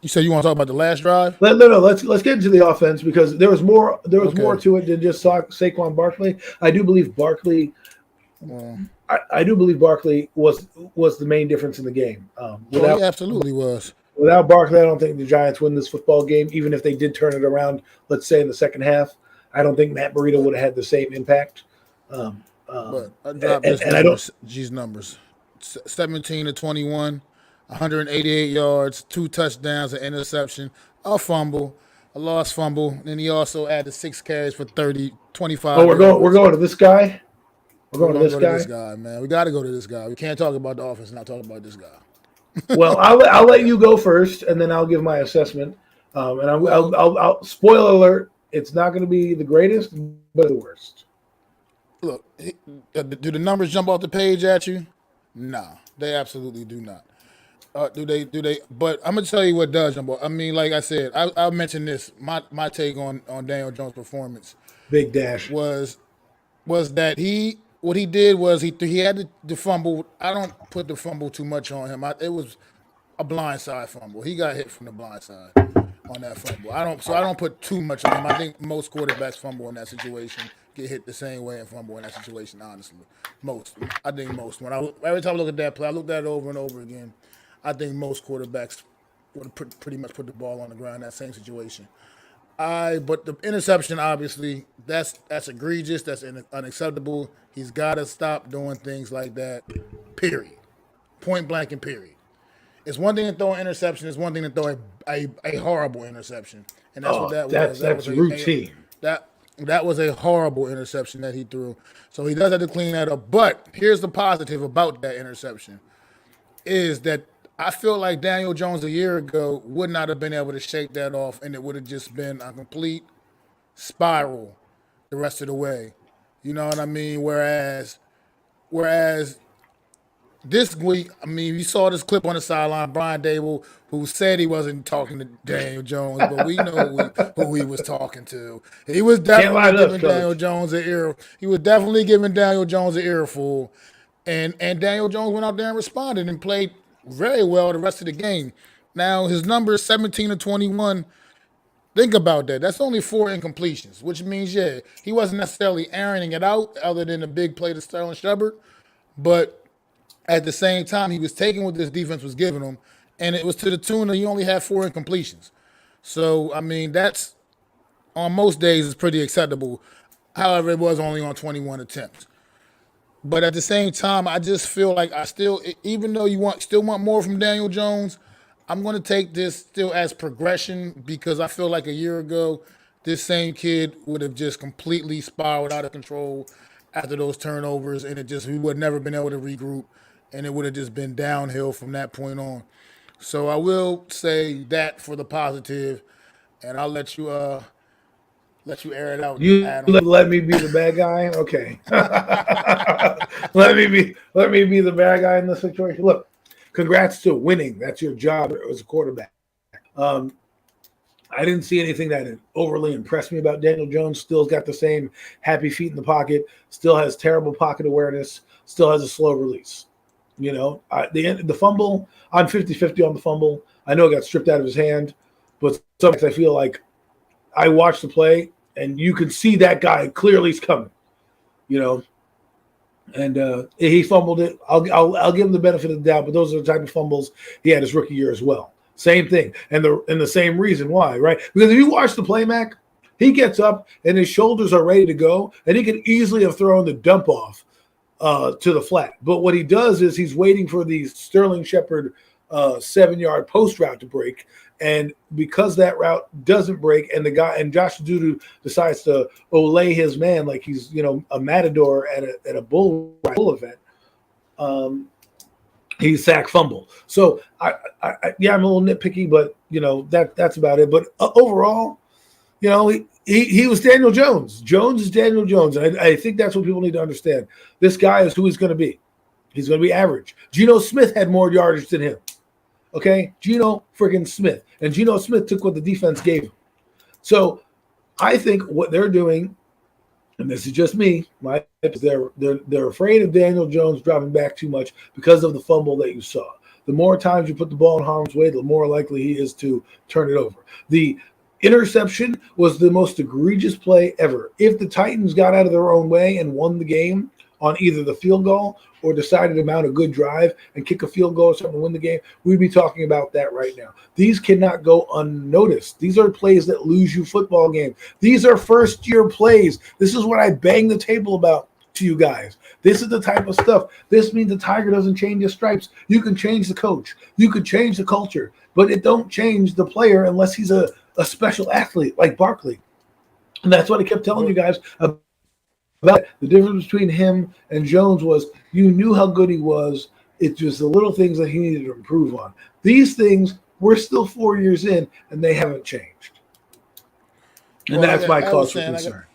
you said you want to talk about the last drive? No. Let's get into the offense because there was more to it than just Saquon Barkley. I do believe Barkley. I do believe Barkley was the main difference in the game. He absolutely was. Without Barkley, I don't think the Giants win this football game. Even if they did turn it around, let's say in the second half, I don't think Matt Burrito would have had the same impact. But I dropped G's numbers: 17-21. 188 yards, 2 touchdowns, an interception, a fumble, a lost fumble. Then he also added 6 carries for 25. Oh, we're going to this guy? We're going to this guy, man. We got to go to this guy. We can't talk about the offense and not talk about this guy. Well, I'll let you go first, and then I'll give my assessment. And I'll spoiler alert, it's not going to be the greatest, but the worst. Look, do the numbers jump off the page at you? No, they absolutely do not. Do they? But I'm gonna tell you what does jump off. I mean, like I said, I'll mention this. My take on Daniel Jones' performance. Big Dash was that what he did was he had the fumble. I don't put the fumble too much on him. It was a blindside fumble. He got hit from the blind side on that fumble. I don't put too much on him. I think most quarterbacks fumble in that situation get hit the same way and fumble in that situation. Honestly, I think most. Every time I look at that play, I look at it over and over again. I think most quarterbacks would pretty much put the ball on the ground in that same situation. But the interception, obviously, that's egregious. That's unacceptable. He's got to stop doing things like that, period. Point blank and period. It's one thing to throw an interception. It's one thing to throw a horrible interception. And that's what that was. That's routine. That was a horrible interception that he threw. So he does have to clean that up. But here's the positive about that interception is that I feel like Daniel Jones a year ago would not have been able to shake that off, and it would have just been a complete spiral the rest of the way. You know what I mean? Whereas this week, I mean, you saw this clip on the sideline. Brian Dable, who said he wasn't talking to Daniel Jones, but we know who he was talking to. He was Can't lie definitely to us, giving Daniel coach. Jones an ear. He was definitely giving Daniel Jones an earful, and Daniel Jones went out there and responded and played very well the rest of the game. Now his number is 17 to 21. Think about that. That's only 4 incompletions, which means he wasn't necessarily airing it out, other than the big play to Sterling Shepard, but at the same time, he was taking what this defense was giving him, and it was to the tune of he only had 4 incompletions. So, I mean, that's on most days is pretty acceptable. However, it was only on 21 attempts. But at the same time, I just feel like even though still want more from Daniel Jones, I'm going to take this still as progression because I feel like a year ago, this same kid would have just completely spiraled out of control after those turnovers, and we would have never been able to regroup, and it would have just been downhill from that point on. So I will say that for the positive, and I'll let you air it out, You Adam. let me be the bad guy. Okay. let me be the bad guy in this situation. Look, congrats to winning. That's your job as a quarterback. I didn't see anything that overly impressed me about Daniel Jones. Still's got the same happy feet in the pocket. Still has terrible pocket awareness. Still has a slow release. You know, the fumble, I'm 50-50 on the fumble. I know it got stripped out of his hand, but sometimes I feel like I watched the play, and you can see that guy clearly is coming, you know, and he fumbled it. I'll give him the benefit of the doubt, but those are the type of fumbles he had his rookie year as well. Same thing, and the same reason why, right? Because if you watch the play, Mac, he gets up and his shoulders are ready to go, and he could easily have thrown the dump off to the flat. But what he does is he's waiting for the Sterling Shepard 7-yard post route to break. And because that route doesn't break, and Josh Dudu decides to olay his man like he's a matador at a bull event, he's sack fumble. So I'm a little nitpicky, but that's about it. But overall, he was Daniel Jones. Jones is Daniel Jones, and I think that's what people need to understand. This guy is who he's going to be. He's going to be average. Geno Smith had more yardage than him. Okay, Geno friggin' Smith. And Geno Smith took what the defense gave him. So I think what they're doing, and this is just me, they're afraid of Daniel Jones dropping back too much because of the fumble that you saw. The more times you put the ball in harm's way, the more likely he is to turn it over. The interception was the most egregious play ever. If the Titans got out of their own way and won the game on either the field goal or decided to mount a good drive and kick a field goal or something to win the game, we'd be talking about that right now. These cannot go unnoticed. These are plays that lose you football games. These are first-year plays. This is what I bang the table about to you guys. This is the type of stuff. This means the Tiger doesn't change his stripes. You can change the coach. You can change the culture, but it don't change the player unless he's a special athlete like Barkley. And that's what I kept telling you guys about. The difference between him and Jones was you knew how good he was. It's just the little things that he needed to improve on. These things, we're still 4 years in, and they haven't changed. And that's my cause for concern.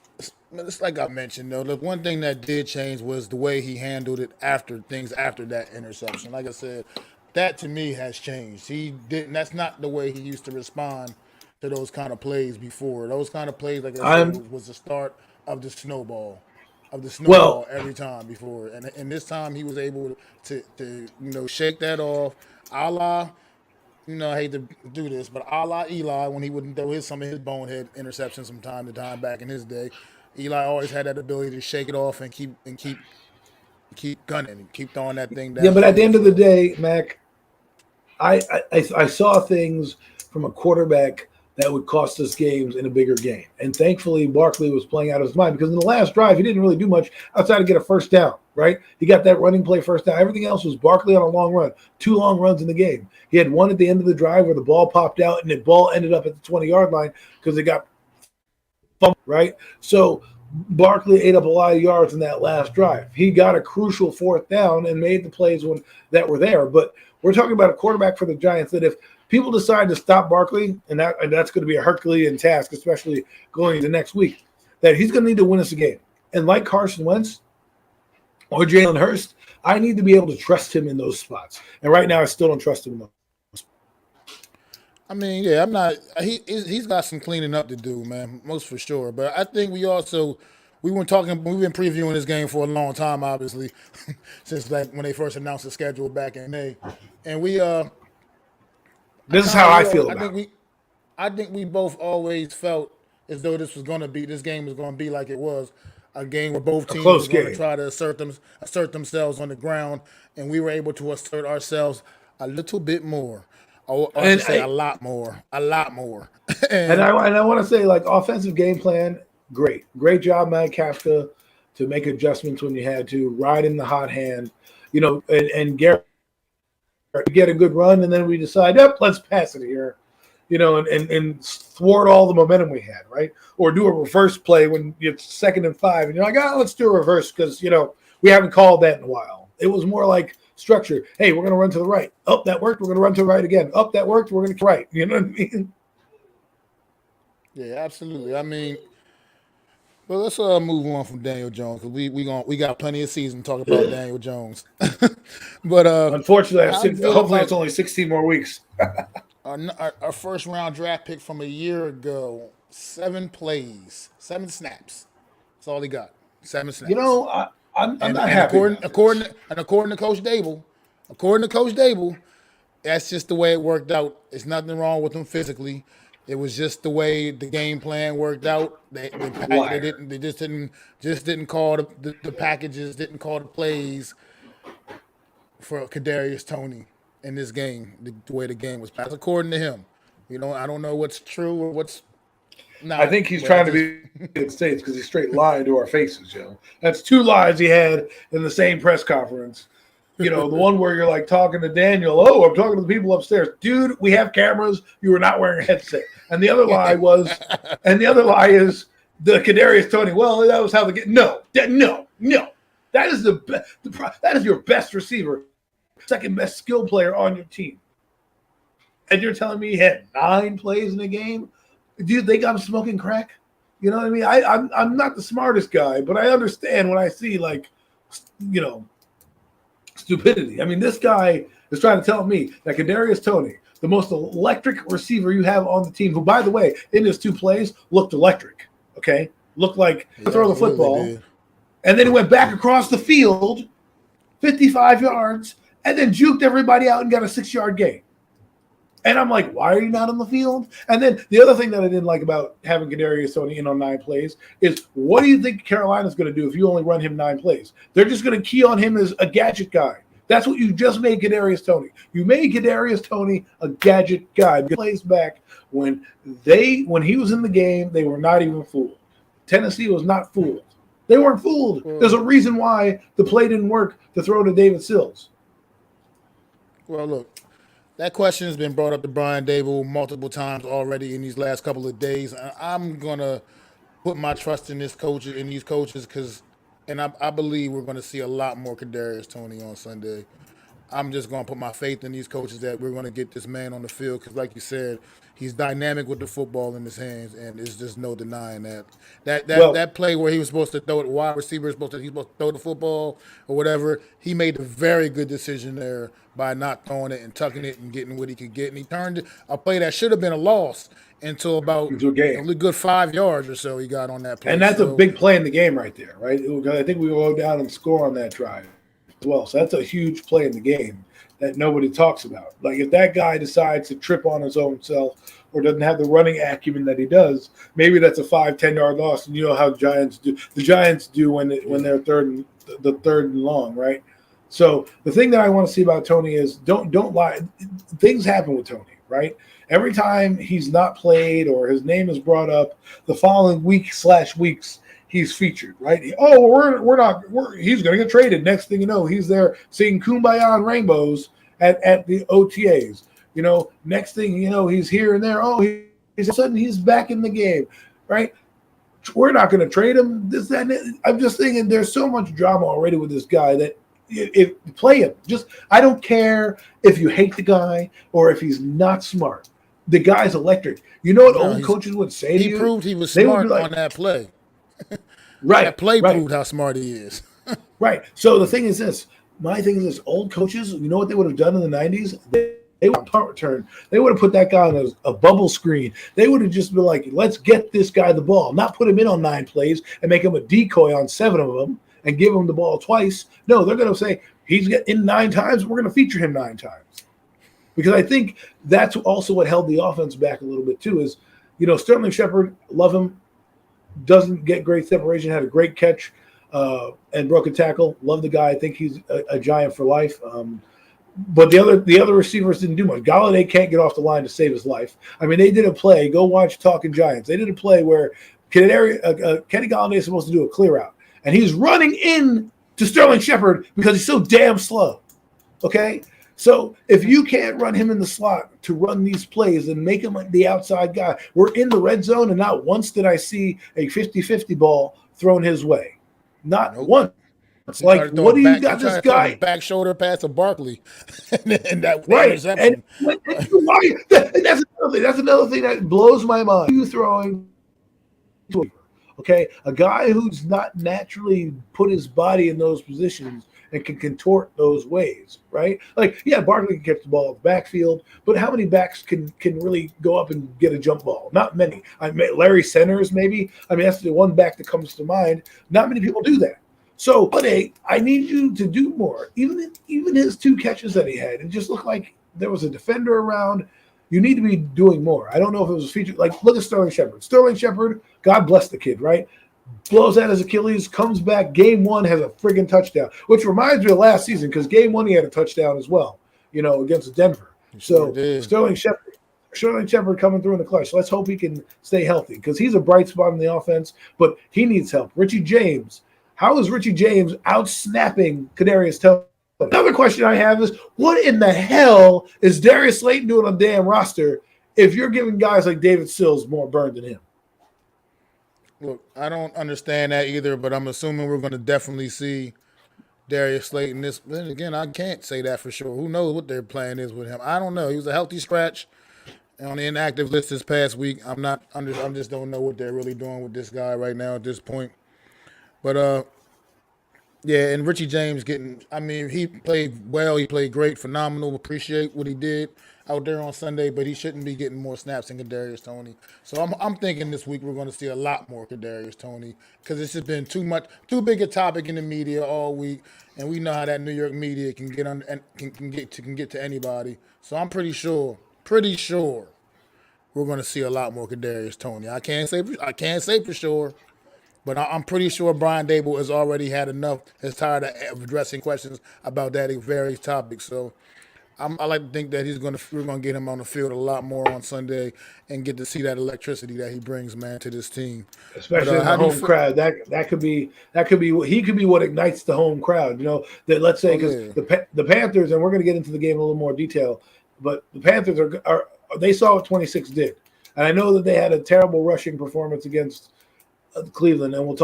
It's like I mentioned, though. Look, one thing that did change was the way he handled it after that interception. Like I said, that to me has changed. That's not the way he used to respond to those kind of plays before. Those kind of plays, like I said, was the start of the snowball. Every time before, and this time he was able to shake that off, a la, I hate to do this, but a la Eli when he wouldn't throw some of his bonehead interceptions from time to time back in his day. Eli always had that ability to shake it off and keep gunning and keep throwing that thing down. Yeah, but at the end of the day, Mac, I saw things from a quarterback that would cost us games in a bigger game. And thankfully, Barkley was playing out of his mind because in the last drive, he didn't really do much outside of get a first down, right? He got that running play first down. Everything else was Barkley on a long run, 2 long runs in the game. He had one at the end of the drive where the ball popped out and the ball ended up at the 20-yard line because it got fumbled, right? So Barkley ate up a lot of yards in that last drive. He got a crucial 4th down and made the plays that were there. But we're talking about a quarterback for the Giants that if people decide to stop Barkley, and that's going to be a Herculean task, especially going into next week, that he's going to need to win us a game. And like Carson Wentz, or Jalen Hurst, I need to be able to trust him in those spots. And right now, I still don't trust him in those. I mean, yeah, I'm not. He's got some cleaning up to do, man, most for sure. But I think we've been previewing this game for a long time, obviously, since like when they first announced the schedule back in May, and this is how I feel about it. I think we both always felt as though this game was going to be like it was, a game where both teams were going to try to assert themselves on the ground, and we were able to assert ourselves a little bit more. I should say a lot more. and I want to say, like, offensive game plan, great job, Matt Kafka, to make adjustments when you had to, ride in the hot hand, and Garrett get a good run, and then we decide, yep, let's pass it here, and thwart all the momentum we had, right? Or do a reverse play when it's 2nd and 5, and you're like, let's do a reverse because we haven't called that in a while. It was more like structure. Hey, we're going to run to the right. Oh, that worked. We're going to run to the right again. Oh, that worked. We're going to right. You know what I mean? Yeah, absolutely. I mean, well, let's move on from Daniel Jones because we got plenty of season to talk about Daniel Jones. But unfortunately, hopefully it's only 16 more weeks. Our first round draft pick from a year ago, 7 plays, 7 snaps. That's all he got. 7 snaps. I'm not happy. According to Coach Dable, that's just the way it worked out. There's nothing wrong with him physically. It was just the way the game plan worked out. They just didn't call the packages, didn't call the plays for Kadarius Toney in this game. The way the game was passed, according to him. I don't know what's true or what's. No, I think he's trying to be in the States because he's straight lying to our faces, Joe. That's 2 lies he had in the same press conference. The one where you're like talking to Daniel, I'm talking to the people upstairs. Dude, we have cameras. You were not wearing a headset. And the other lie is the Kadarius Toney. Well, that was how the game. No. That is that is your best receiver, second best skill player on your team. And you're telling me he had 9 plays in a game? Do you think I'm smoking crack? You know what I mean? I'm not the smartest guy, but I understand when I see, like, stupidity. I mean, this guy is trying to tell me that Kadarius Toney, the most electric receiver you have on the team, who, by the way, in his 2 plays, looked electric, okay? Looked like throw the football. And then he went back across the field, 55 yards, and then juked everybody out and got a 6-yard gain. And I'm like, why are you not on the field? And then the other thing that I didn't like about having Kadarius Toney in on 9 plays is, what do you think Carolina's going to do if you only run him 9 plays? They're just going to key on him as a gadget guy. That's what you just made Kadarius Toney. You made Kadarius Toney a gadget guy. Plays back when he was in the game, they were not even fooled. Tennessee was not fooled. They weren't fooled. There's a reason why the play didn't work to throw to David Sills. Well, look. That question has been brought up to Brian Dable multiple times already in these last couple of days. I'm going to put my trust in these coaches because I believe we're going to see a lot more Kadarius Toney on Sunday. I'm just going to put my faith in these coaches that we're going to get this man on the field because, like you said, he's dynamic with the football in his hands, and there's just no denying that. That play where he was supposed to throw it, wide receiver he's supposed to throw the football or whatever, he made a very good decision there by not throwing it and tucking it and getting what he could get. And he turned a play that should have been a loss into about a good 5 yards or so he got on that play. And that's a big play in the game right there, right? I think we will go down and score on that drive as well. So that's a huge play in the game that nobody talks about. Like, if that guy decides to trip on his own self or doesn't have the running acumen that he does, maybe that's a 5-10 yard loss. And you know how the Giants do. The Giants do when they're third and long, right? So the thing that I want to see about Toney is don't lie. Things happen with Toney, right? Every time he's not played or his name is brought up, the following weeks he's featured, right? He's going to get traded. Next thing you know, he's there singing Kumbaya and rainbows at the OTAs. Next thing you know, he's here and there. All of a sudden he's back in the game, right? We're not going to trade him. This, that, and I'm just thinking there's so much drama already with this guy that if play him. I don't care if you hate the guy or if he's not smart. The guy's electric. You know what old coaches would say to you? He proved he was smart on that play. Right. That play proved how smart he is. Right. So the thing is this. My thing is this. Old coaches, you know what they would have done in the 90s? They would have punt return. They would have put that guy on a bubble screen. They would have just been like, let's get this guy the ball, not put him in on 9 plays and make him a decoy on 7 of them and give him the ball twice. No, they're going to say he's in 9 times. We're going to feature him 9 times. Because I think that's also what held the offense back a little bit too is, Sterling Shepard, love him, doesn't get great separation, had a great catch and broke a tackle. Love the guy. I think he's a Giant for life. But the other receivers didn't do much. Galladay can't get off the line to save his life. I mean, they did a play. Go watch Talking Giants. They did a play where Kenny Galladay is supposed to do a clear out, and he's running in to Sterling Shepard because he's so damn slow. Okay? So if you can't run him in the slot to run these plays and make him like the outside guy, we're in the red zone, and not once did I see a 50-50 ball thrown his way. Not once. It's like, what do you got this guy? Back shoulder pass to Barkley. and that right. interception. And that's another thing. That's another thing that blows my mind. You throwing, okay, a guy who's not naturally put his body in those positions and can contort those ways, right? Like, yeah, Barkley can catch the ball in the backfield, but how many backs can really go up and get a jump ball? Not many. Larry Centers, maybe. I mean, that's the one back that comes to mind. Not many people do that. So, I need you to do more. Even his 2 catches that he had, it just looked like there was a defender around. You need to be doing more. I don't know if it was a feature. Like, look at Sterling Shepard. Sterling Shepard, God bless the kid, right? Blows out his Achilles, comes back. Game 1 has a friggin' touchdown, which reminds me of last season because game 1 he had a touchdown as well, against Denver. So Sterling Shepard coming through in the clutch. Let's hope he can stay healthy because he's a bright spot in the offense, but he needs help. Richie James. How is Richie James out-snapping Kadarius Toney? Another question I have is, what in the hell is Darius Slayton doing on the damn roster if you're giving guys like David Sills more burn than him? Look, I don't understand that either, but I'm assuming we're going to definitely see Darius Slayton. Then again, I can't say that for sure. Who knows what their plan is with him? I don't know. He was a healthy scratch on the inactive list this past week. I'm just don't know what they're really doing with this guy right now at this point. But, yeah, and Richie James he played well. He played great, phenomenal. Appreciate what he did out there on Sunday, but he shouldn't be getting more snaps than Kadarius Toney. So I'm thinking this week we're going to see a lot more Kadarius Toney because it's just been too big a topic in the media all week, and we know how that New York media can get on and can get to anybody. So I'm pretty sure we're going to see a lot more Kadarius Toney. I can't say for sure. But I'm pretty sure Brian Dable has already had enough, is tired of addressing questions about that very topic. So I like to think that we're going to get him on the field a lot more on Sunday and get to see that electricity that he brings, man, to this team. Especially in the home crowd. That could be he could be what ignites the home crowd. That let's say because the Panthers, and we're going to get into the game in a little more detail, but the Panthers are they saw what 26 did, and I know that they had a terrible rushing performance against Cleveland, and we'll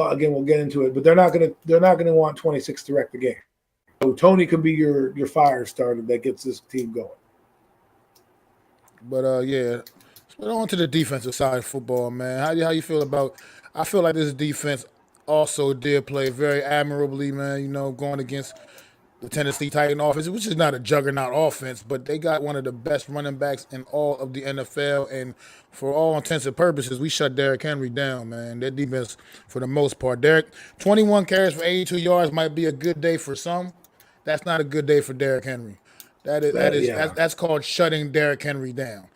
get into it, but they're not gonna want 26 to wreck the game. So Toney could be your fire starter that gets this team going. But yeah, let's on to the defensive side of football, man. How you feel about? I feel like this defense also did play very admirably, man. Going against the Tennessee Titan offense, which is not a juggernaut offense, but they got one of the best running backs in all of the NFL. And for all intents and purposes, we shut Derrick Henry down, man. That defense, for the most part. 21 carries for 82 yards might be a good day for some. That's not a good day for Derrick Henry. That's called shutting Derrick Henry down.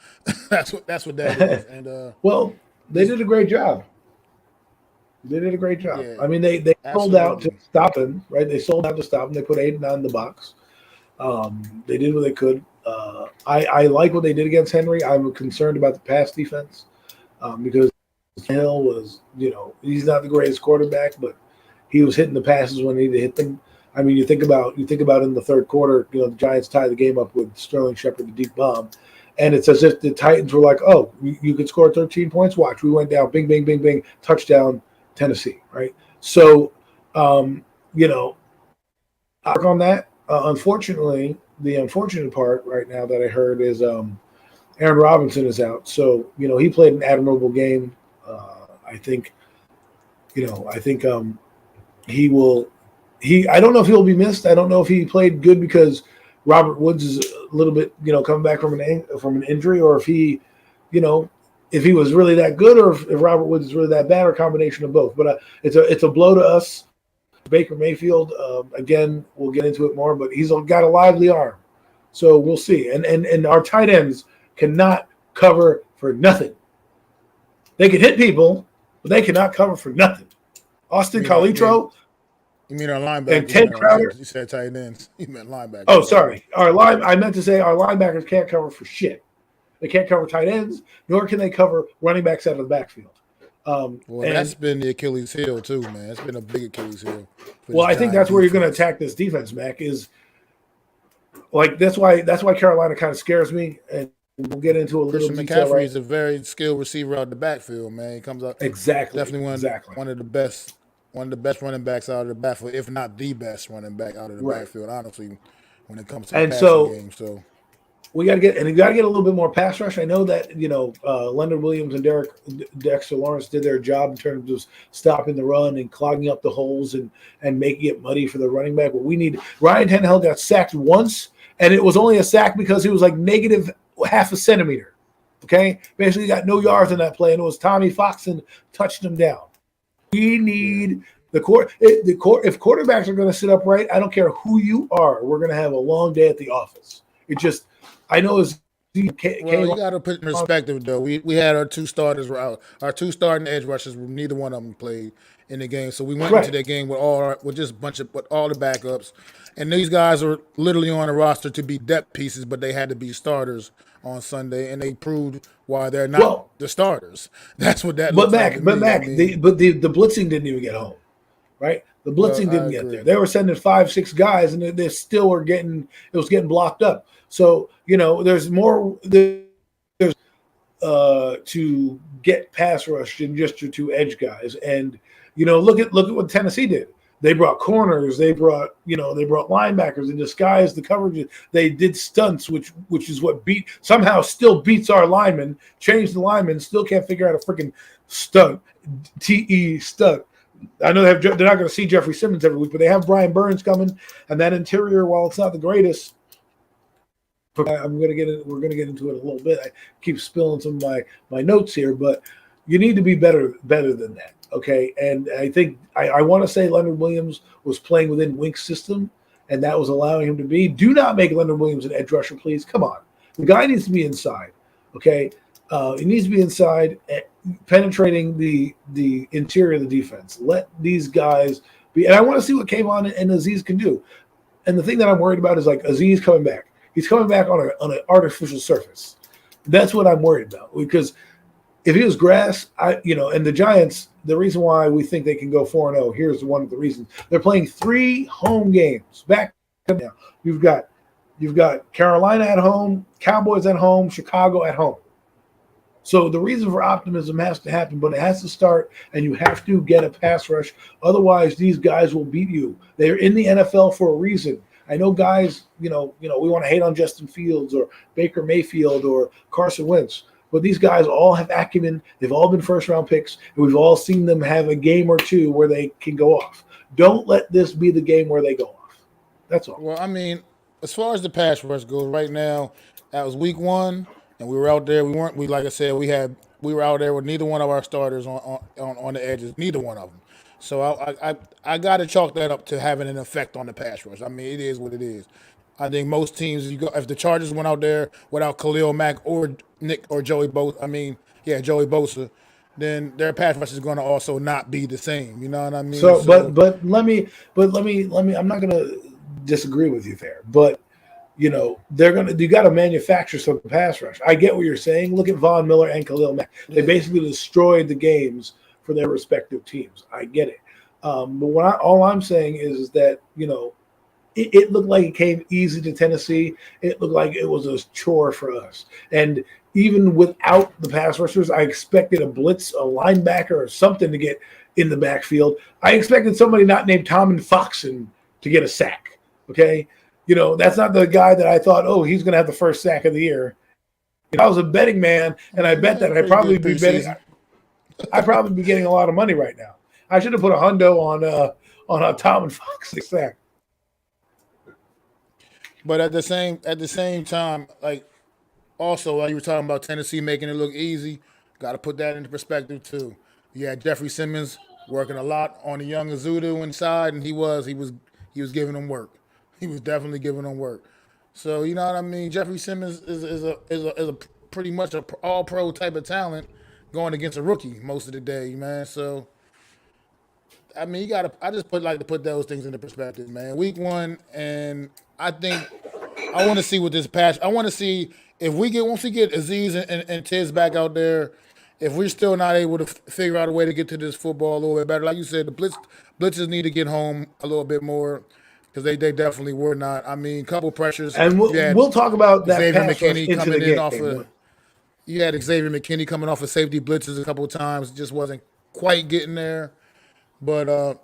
that's what that is. And well, they did a great job. Yeah. I mean, they sold out to stop him, right? They sold out to stop him. They put 8 and 9 in the box. They did what they could. I like what they did against Henry. I'm concerned about the pass defense because Hill was, he's not the greatest quarterback, but he was hitting the passes when he needed to hit them. I mean, you think about in the third quarter, the Giants tied the game up with Sterling Shepard, the deep bomb. And it's as if the Titans were like, oh, you could score 13 points. Watch, we went down, bing, bing, bing, bing, touchdown, Tennessee, right? So, work on that. Unfortunately, the unfortunate part right now that I heard is Aaron Robinson is out. So, he played an admirable game. I think he will I don't know if he'll be missed. I don't know if he played good because Robert Woods is a little bit, coming back from an injury, or if he, if he was really that good, or if Robert Woods is really that bad, or a combination of both. But it's a blow to us. Baker Mayfield, again, we'll get into it more, but he's got a lively arm. So we'll see. And our tight ends cannot cover for nothing. They can hit people, but they cannot cover for nothing. Austin Calitro. You mean our linebackers? And Ted Crowder. You said tight ends. You meant linebackers. Oh, sorry. I meant to say our linebackers can't cover for shit. They can't cover tight ends, nor can they cover running backs out of the backfield. That's been the Achilles heel too, man. It's been a big Achilles heel. Well, I think that's where you're going to attack this defense, Mac. Is like that's why Carolina kind of scares me, and we'll get into a little detail. McCaffrey is a very skilled receiver out the backfield, man. He comes up definitely one of the best running backs out of the backfield, if not the best running back out of the backfield. Honestly, when it comes to the passing game, so. We got to get a little bit more pass rush. I know that Leonard Williams and Dexter Lawrence did their job in terms of stopping the run and clogging up the holes and making it muddy for the running back. But we need Ryan Tannehill got sacked once, and it was only a sack because he was like negative half a centimeter. Okay, basically got no yards in that play, and it was Tommy Foxon touched him down. We need the court. If quarterbacks are going to sit upright, I don't care who you are. We're going to have a long day at the office. It just. I know you got to put in perspective, though. We had our two starters were out. Our two starting edge rushers, neither one of them played in the game. So we went into that game with all the backups. And these guys are literally on the roster to be depth pieces, but they had to be starters on Sunday, and they proved why they're not the starters. That's what that looks like. But the blitzing didn't even get home, right? The blitzing didn't get there. They were sending 5-6 guys, and they still were getting blocked up. So there's more to get pass rush than just your two edge guys. And look at what Tennessee did. They brought corners. They brought linebackers and disguised the coverage. They did stunts, which is what still beats our linemen. Changed the linemen. Still can't figure out a freaking stunt. Stunt. I know they're not going to see Jeffrey Simmons every week, but they have Brian Burns coming, and that interior, while it's not the greatest. We're going to get into it a little bit. I keep spilling some of my notes here, but you need to be better than that, okay? And I think I want to say Leonard Williams was playing within Wink's system, and that was allowing him to be. Do not make Leonard Williams an edge rusher, please. Come on. The guy needs to be inside, okay? He needs to be inside, penetrating the interior of the defense. Let these guys be. And I want to see what Kayvon and Azeez can do. And the thing that I'm worried about is like Azeez coming back. He's coming back on an artificial surface. That's what I'm worried about, because if it was grass, and the Giants, the reason why we think they can go 4-0, here's one of the reasons. They're playing 3 home games back now. You've got Carolina at home, Cowboys at home, Chicago at home. So the reason for optimism has to happen, but it has to start, and you have to get a pass rush. Otherwise, these guys will beat you. They're in the NFL for a reason. I know guys, we want to hate on Justin Fields or Baker Mayfield or Carson Wentz, but these guys all have acumen. They've all been first-round picks, and we've all seen them have a game or two where they can go off. Don't let this be the game where they go off. That's all. Well, I mean, as far as the pass rush goes, right now, that was week 1, and we were out there. We were out there with neither one of our starters on the edges, neither one of them. So I got to chalk that up to having an effect on the pass rush. I mean, it is what it is. I think most teams, if the Chargers went out there without Khalil Mack or Nick or Joey Bosa, then their pass rush is going to also not be the same. You know what I mean? So but let me. I'm not going to disagree with you there, but you got to manufacture some pass rush. I get what you're saying. Look at Von Miller and Khalil Mack. They basically destroyed the games for their respective teams. I get it. But all I'm saying is that, it looked like it came easy to Tennessee. It looked like it was a chore for us. And even without the pass rushers, I expected a blitz, a linebacker, or something to get in the backfield. I expected somebody not named Tommy Foxon to get a sack, okay? That's not the guy that I thought, he's going to have the first sack of the year. I was a betting man, and I bet that I'd probably be betting – I'd probably be getting a lot of money right now. I should have put a hundo on a Tom and Fox sack. But at the same time, like also while you were talking about Tennessee making it look easy, got to put that into perspective too. You had Jeffrey Simmons working a lot on the young Azudu inside, and he was giving them work. He was definitely giving them work. So you know what I mean. Jeffrey Simmons is a pretty much a all pro type of talent going against a rookie most of the day, man. So I mean, you gotta. I just like to put those things into perspective, man. Week 1, and I think I want to see what this patch. I want to see if once we get Aziz and Tiz back out there, if we're still not able to figure out a way to get to this football a little bit better. Like you said, the blitzes need to get home a little bit more because they definitely were not. I mean, couple pressures. And we'll talk about that Xavier pass McKinney into coming the in off of. You had Xavier McKinney coming off of safety blitzes a couple of times, just wasn't quite getting there. But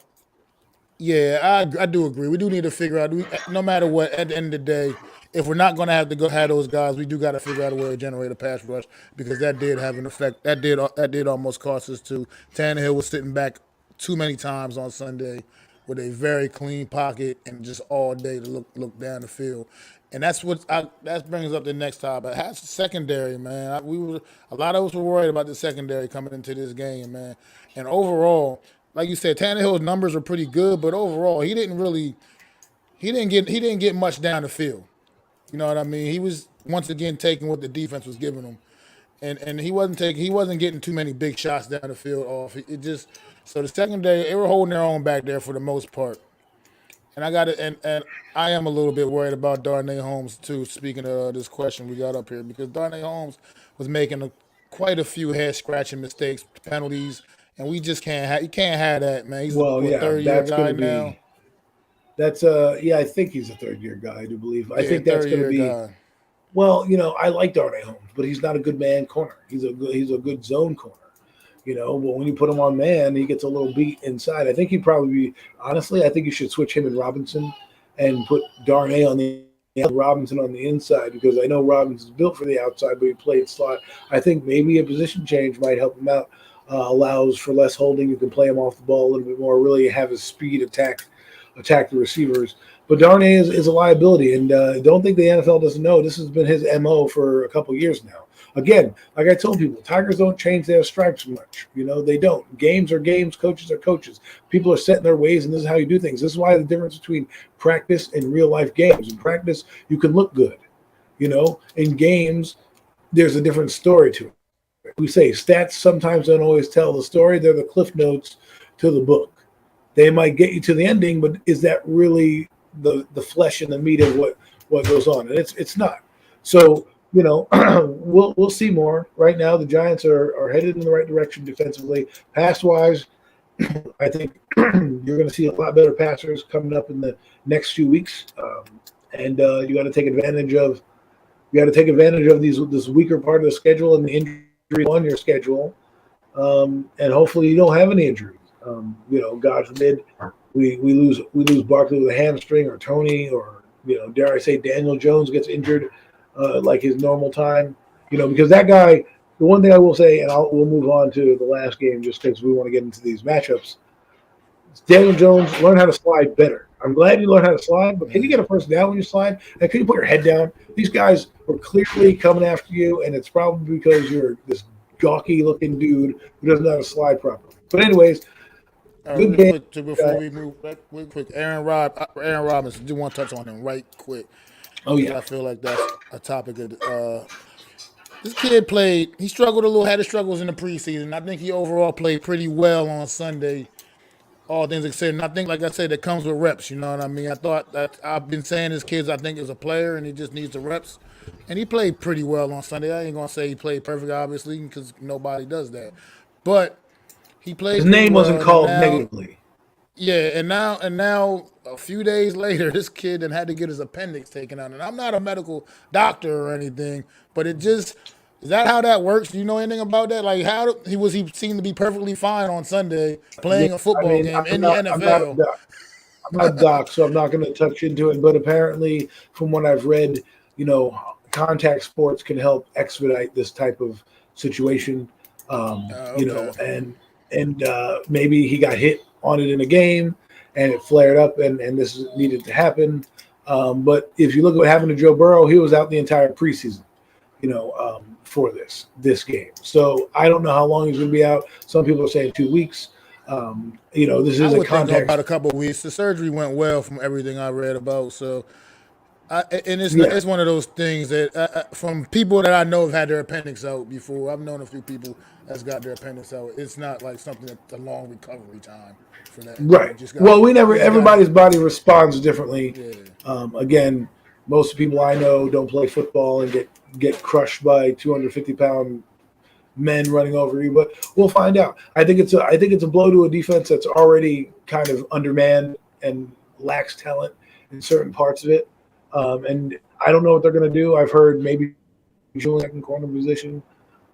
yeah, I do agree. We do need to figure out. No matter what, at the end of the day, if we're not going to have to go have those guys, we do got to figure out a way to generate a pass rush because that did have an effect. That did almost cost us too. Tannehill was sitting back too many times on Sunday with a very clean pocket and just all day to look down the field. And that brings up the next topic. That's secondary, man. A lot of us were worried about the secondary coming into this game, man. And overall, like you said, Tannehill's numbers were pretty good, but overall, he didn't get much down the field. You know what I mean? He was once again taking what the defense was giving him, and he wasn't getting too many big shots down the field off. So the secondary, they were holding their own back there for the most part. And and I am a little bit worried about Darnay Holmes too. Speaking of this question we got up here, because Darnay Holmes was making quite a few head scratching mistakes, penalties, and we just you can't have that, man. He's a third-year guy now. That's I think he's a third-year guy. I do believe. I think that's going to be. Guy. Well, I like Darnay Holmes, but he's not a good man corner. He's a good zone corner. But when you put him on man, he gets a little beat inside. I think he'd probably be, honestly, I think you should switch him and Robinson and put Darnay on the Robinson on the inside because I know Robinson's built for the outside, but he played slot. I think maybe a position change might help him out, allows for less holding. You can play him off the ball a little bit more, really have his speed attack the receivers. But Darnay is a liability, and don't think the NFL doesn't know. This has been his MO for a couple years now. Again, like I told people, Tigers don't change their stripes much. They don't. Games are games. Coaches are coaches. People are set in their ways, and this is how you do things. This is why the difference between practice and real-life games. In practice, you can look good. In games, there's a different story to it. We say stats sometimes don't always tell the story. They're the cliff notes to the book. They might get you to the ending, but is that really the flesh and the meat of what goes on? And it's not. So, we'll see more. Right now, the Giants are headed in the right direction defensively. Pass-wise, I think you're going to see a lot better passers coming up in the next few weeks, and you got to take advantage of this weaker part of the schedule and the injury on your schedule, and hopefully you don't have any injuries. God forbid we lose Barkley with a hamstring or Tony or dare I say Daniel Jones gets injured. Like his normal time, because that guy, the one thing I will say, and we'll move on to the last game just because we want to get into these matchups. Daniel Jones, learn how to slide better. I'm glad you learned how to slide, but can you get a first down when you slide? And can you put your head down? These guys were clearly coming after you, and it's probably because you're this gawky-looking dude who doesn't know how to slide properly. But anyways, good game. Before we move, real quick, Aaron Robinson, do want to touch on him right quick. Oh, yeah. I feel like that's a topic of this kid played. He struggled a little, had his struggles in the preseason. I think he overall played pretty well on Sunday, all things considered. And I think, like I said, that comes with reps. You know what I mean? I thought that I've been saying his kids, I think, is a player, and he just needs the reps. And he played pretty well on Sunday. I ain't going to say he played perfect, obviously, because nobody does that. But he played his name wasn't called negatively. Yeah, and now a few days later, this kid then had to get his appendix taken out. And I'm not a medical doctor or anything, but is that how that works? Do you know anything about that? Like, he seemed to be perfectly fine on Sunday playing a football game in the NFL. I'm not a doc, so I'm not going to touch into it. But apparently, from what I've read, contact sports can help expedite this type of situation. And maybe he got hit on it in a game, and it flared up, and this needed to happen. But if you look at what happened to Joe Burrow, he was out the entire preseason, for this game. So I don't know how long he's going to be out. Some people are saying 2 weeks. This is a contact. Think about a couple of weeks. The surgery went well from everything I read about. So, it's one of those things that from people that I know have had their appendix out before. I've known a few people that's got their appendix out. It's not like something that's a long recovery time for that. Right. Everybody's body responds differently. Yeah. Again, most people I know don't play football and get crushed by 250-pound men running over you, but we'll find out. I think it's a blow to a defense that's already kind of undermanned and lacks talent in certain parts of it. And I don't know what they're going to do. I've heard maybe Julian in corner position,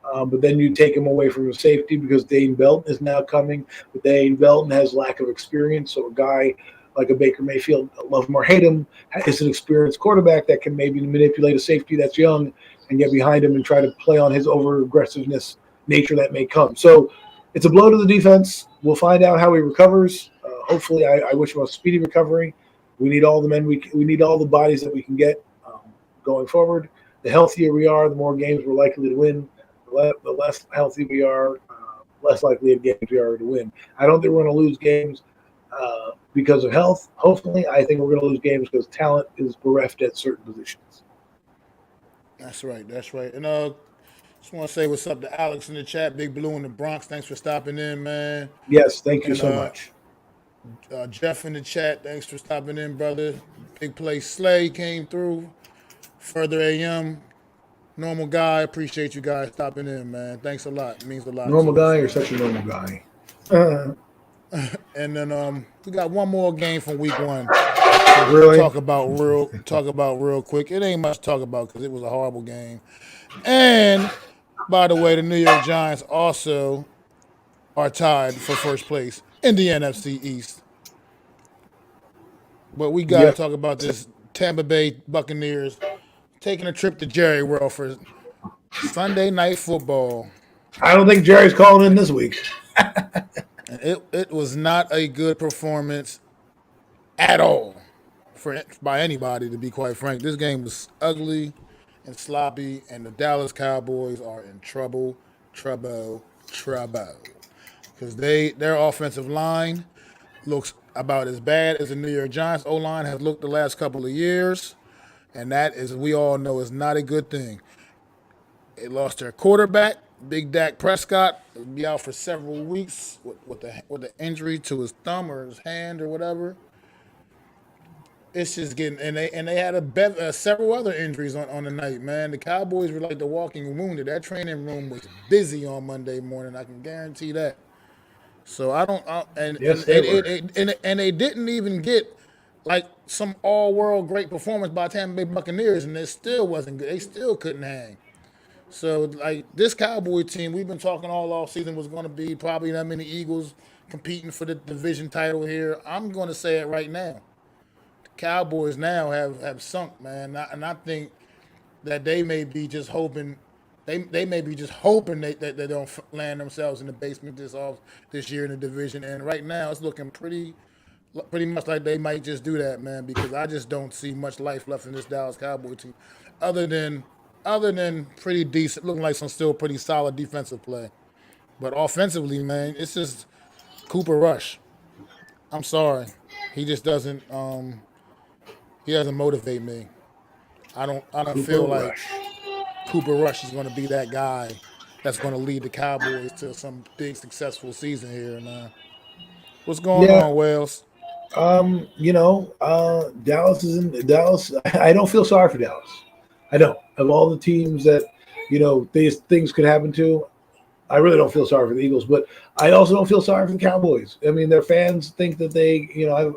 but then you take him away from the safety because Dane Belton is now coming. But Dane Belton has lack of experience, so a guy like a Baker Mayfield, love him or hate him, is an experienced quarterback that can maybe manipulate a safety that's young and get behind him and try to play on his over-aggressiveness nature that may come. So it's a blow to the defense. We'll find out how he recovers. Hopefully, I wish him a speedy recovery. We need all the men. We need all the bodies that we can get going forward. The healthier we are, the more games we're likely to win. The less healthy we are, less likely of games we are to win. I don't think we're going to lose games because of health. Hopefully, I think we're going to lose games because talent is bereft at certain positions. That's right. And just want to say what's up to Alex in the chat, Big Blue in the Bronx. Thanks for stopping in, man. Yes, thank you so much. Jeff in the chat, thanks for stopping in, brother. Big Play Slay came through. Further AM, normal guy. Appreciate you guys stopping in, man. Thanks a lot. It means a lot. Normal guy, you're such a normal guy. And then we got one more game from week 1. Really? Talk about real quick. It ain't much to talk about because it was a horrible game. And by the way, the New York Giants also are tied for first place in the NFC East. But we got to talk about this Tampa Bay Buccaneers taking a trip to Jerry World for Sunday Night Football. I don't think Jerry's calling in this week. It was not a good performance at all by anybody, to be quite frank. This game was ugly and sloppy, and the Dallas Cowboys are in trouble. Because their offensive line looks about as bad as the New York Giants O-line has looked the last couple of years, and that, as we all know, is not a good thing. They lost their quarterback, Big Dak Prescott, will be out for several weeks with the injury to his thumb or his hand or whatever. It's just getting, and they had several other injuries on the night, man. The Cowboys were like the walking wounded. That training room was busy on Monday morning. I can guarantee that. So they didn't even get like some all-world great performance by Tampa Bay Buccaneers, and it still wasn't good. They still couldn't hang. So like this Cowboy team, we've been talking all off season was going to be probably that many Eagles competing for the division title here. I'm going to say it right now. Cowboys now have sunk, man, and I think that they may be just hoping they may be just hoping that they don't land themselves in the basement this year in the division. And right now it's looking pretty much like they might just do that, man, because I just don't see much life left in this Dallas Cowboy team, other than pretty decent, looking like some still pretty solid defensive play. But offensively, man, it's just Cooper Rush. I'm sorry, he just doesn't. He doesn't motivate me. I don't feel like Cooper Rush is going to be that guy that's going to lead the Cowboys to some big successful season here. And what's going on, Wales? Dallas is in Dallas. I don't feel sorry for Dallas. I don't. Of all the teams that these things could happen to, I really don't feel sorry for the Eagles, but I also don't feel sorry for the Cowboys. I mean, their fans think that they,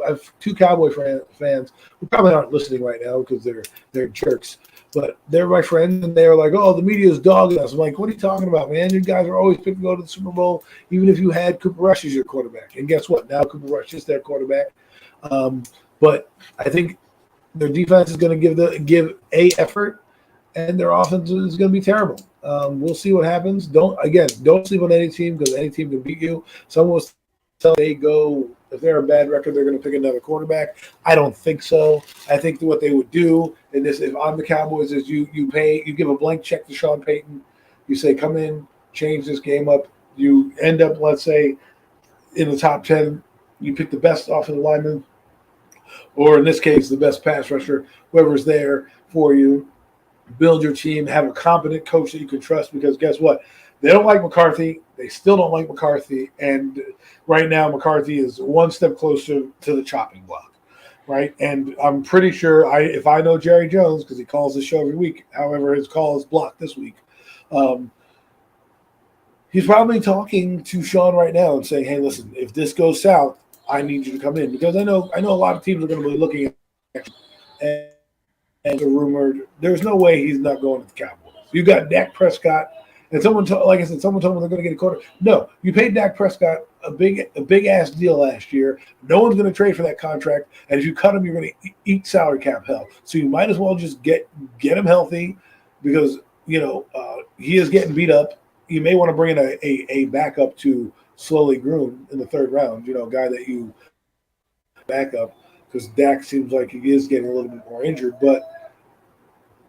I've two Cowboy fans who probably aren't listening right now because they're jerks, but they're my friends, and they're like, "Oh, the media is dogging us." I'm like, "What are you talking about, man? You guys are always picking to go to the Super Bowl, even if you had Cooper Rush as your quarterback." And guess what? Now Cooper Rush is their quarterback. But I think their defense is going to give a effort, and their offense is going to be terrible. We'll see what happens. Don't sleep on any team because any team can beat you. Someone was telling they go If they're a bad record, they're going to pick another quarterback. I don't think so. I think that what they would do in this, if I'm the Cowboys, is you give a blank check to Sean Payton. You say, come in, change this game up. You end up, let's say, in the top 10. You pick the best offensive lineman, or in this case, the best pass rusher, whoever's there for you. Build your team. Have a competent coach that you can trust, because guess what? They don't like McCarthy. They still don't like McCarthy. And right now, McCarthy is one step closer to the chopping block, right? And I'm pretty sure, if I know Jerry Jones, because he calls the show every week, however, his call is blocked this week, he's probably talking to Sean right now and saying, hey, listen, if this goes south, I need you to come in. Because I know a lot of teams are going to be looking at and rumored, there's no way he's not going to the Cowboys. You got Dak Prescott. And someone told me they're going to get a quarter. No, you paid Dak Prescott a big ass deal last year. No one's going to trade for that contract. And if you cut him, you're going to eat salary cap hell. So you might as well just get him healthy, because he is getting beat up. You may want to bring in a backup to slowly groom in the third round. A guy that you back up, because Dak seems like he is getting a little bit more injured, but.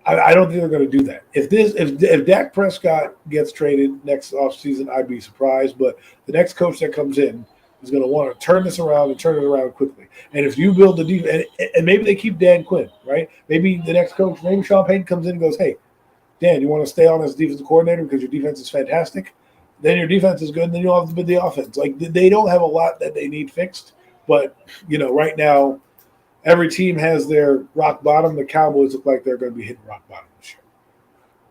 I don't think they're going to do that. If Dak Prescott gets traded next offseason, I'd be surprised. But the next coach that comes in is going to want to turn this around and turn it around quickly. And if you build the defense, and maybe they keep Dan Quinn, right? Maybe the next coach, maybe Sean Payton comes in and goes, hey, Dan, you want to stay on as defensive coordinator because your defense is fantastic? Then your defense is good, and then you'll have to build the offense. Like, they don't have a lot that they need fixed. But, right now, every team has their rock bottom. The Cowboys look like they're going to be hitting rock bottom this year.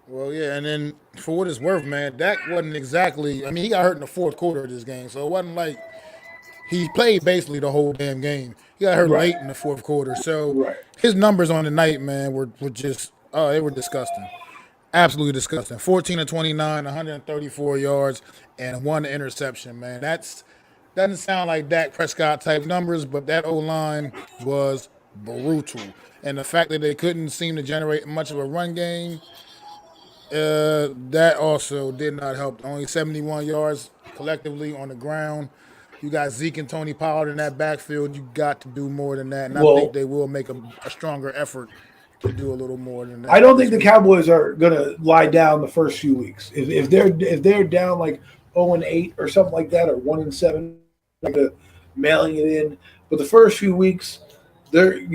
Well, yeah, and then for what it's worth, man, Dak wasn't exactly – he got hurt in the fourth quarter of this game, so it wasn't like he played basically the whole damn game. He got hurt late in the fourth quarter, so his numbers on the night, man, were just – they were disgusting. Absolutely disgusting. 14 of 29, 134 yards, and 1 interception, man. Doesn't sound like Dak Prescott type numbers, but that O-line was brutal. And the fact that they couldn't seem to generate much of a run game, that also did not help. Only 71 yards collectively on the ground. You got Zeke and Tony Pollard in that backfield. You got to do more than that. And I think they will make a stronger effort to do a little more than that. I don't think the Cowboys are going to lie down the first few weeks. If they're down like 0-8 or something like that, or 1-7, mailing it in. But the first few weeks, they're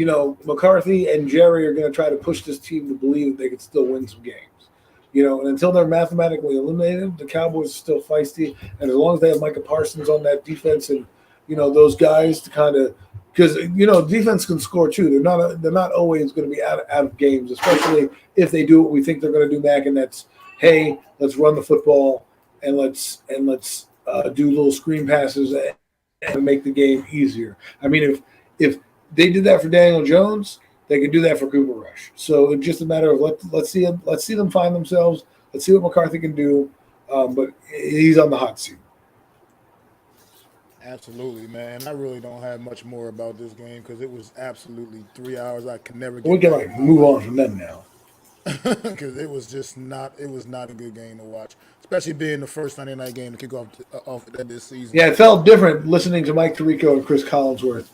McCarthy and Jerry are going to try to push this team to believe that they could still win some games. And until they're mathematically eliminated, the Cowboys are still feisty. And as long as they have Micah Parsons on that defense and those guys to kind of, because defense can score too. They're not always going to be out of games, especially if they do what we think they're going to do, Mac, and that's, hey, let's run the football and let's do little screen passes and make the game easier. If they did that for Daniel Jones, they could do that for Cooper Rush. So it's just a matter of let's see them find themselves. Let's see what McCarthy can do. But he's on the hot seat. Absolutely, man. I really don't have much more about this game because it was absolutely 3 hours. I can never get. We can move on from them now. Because it was just not a good game to watch, especially being the first Sunday night game to kick off this season. Yeah, it felt different listening to Mike Tirico and Chris Collinsworth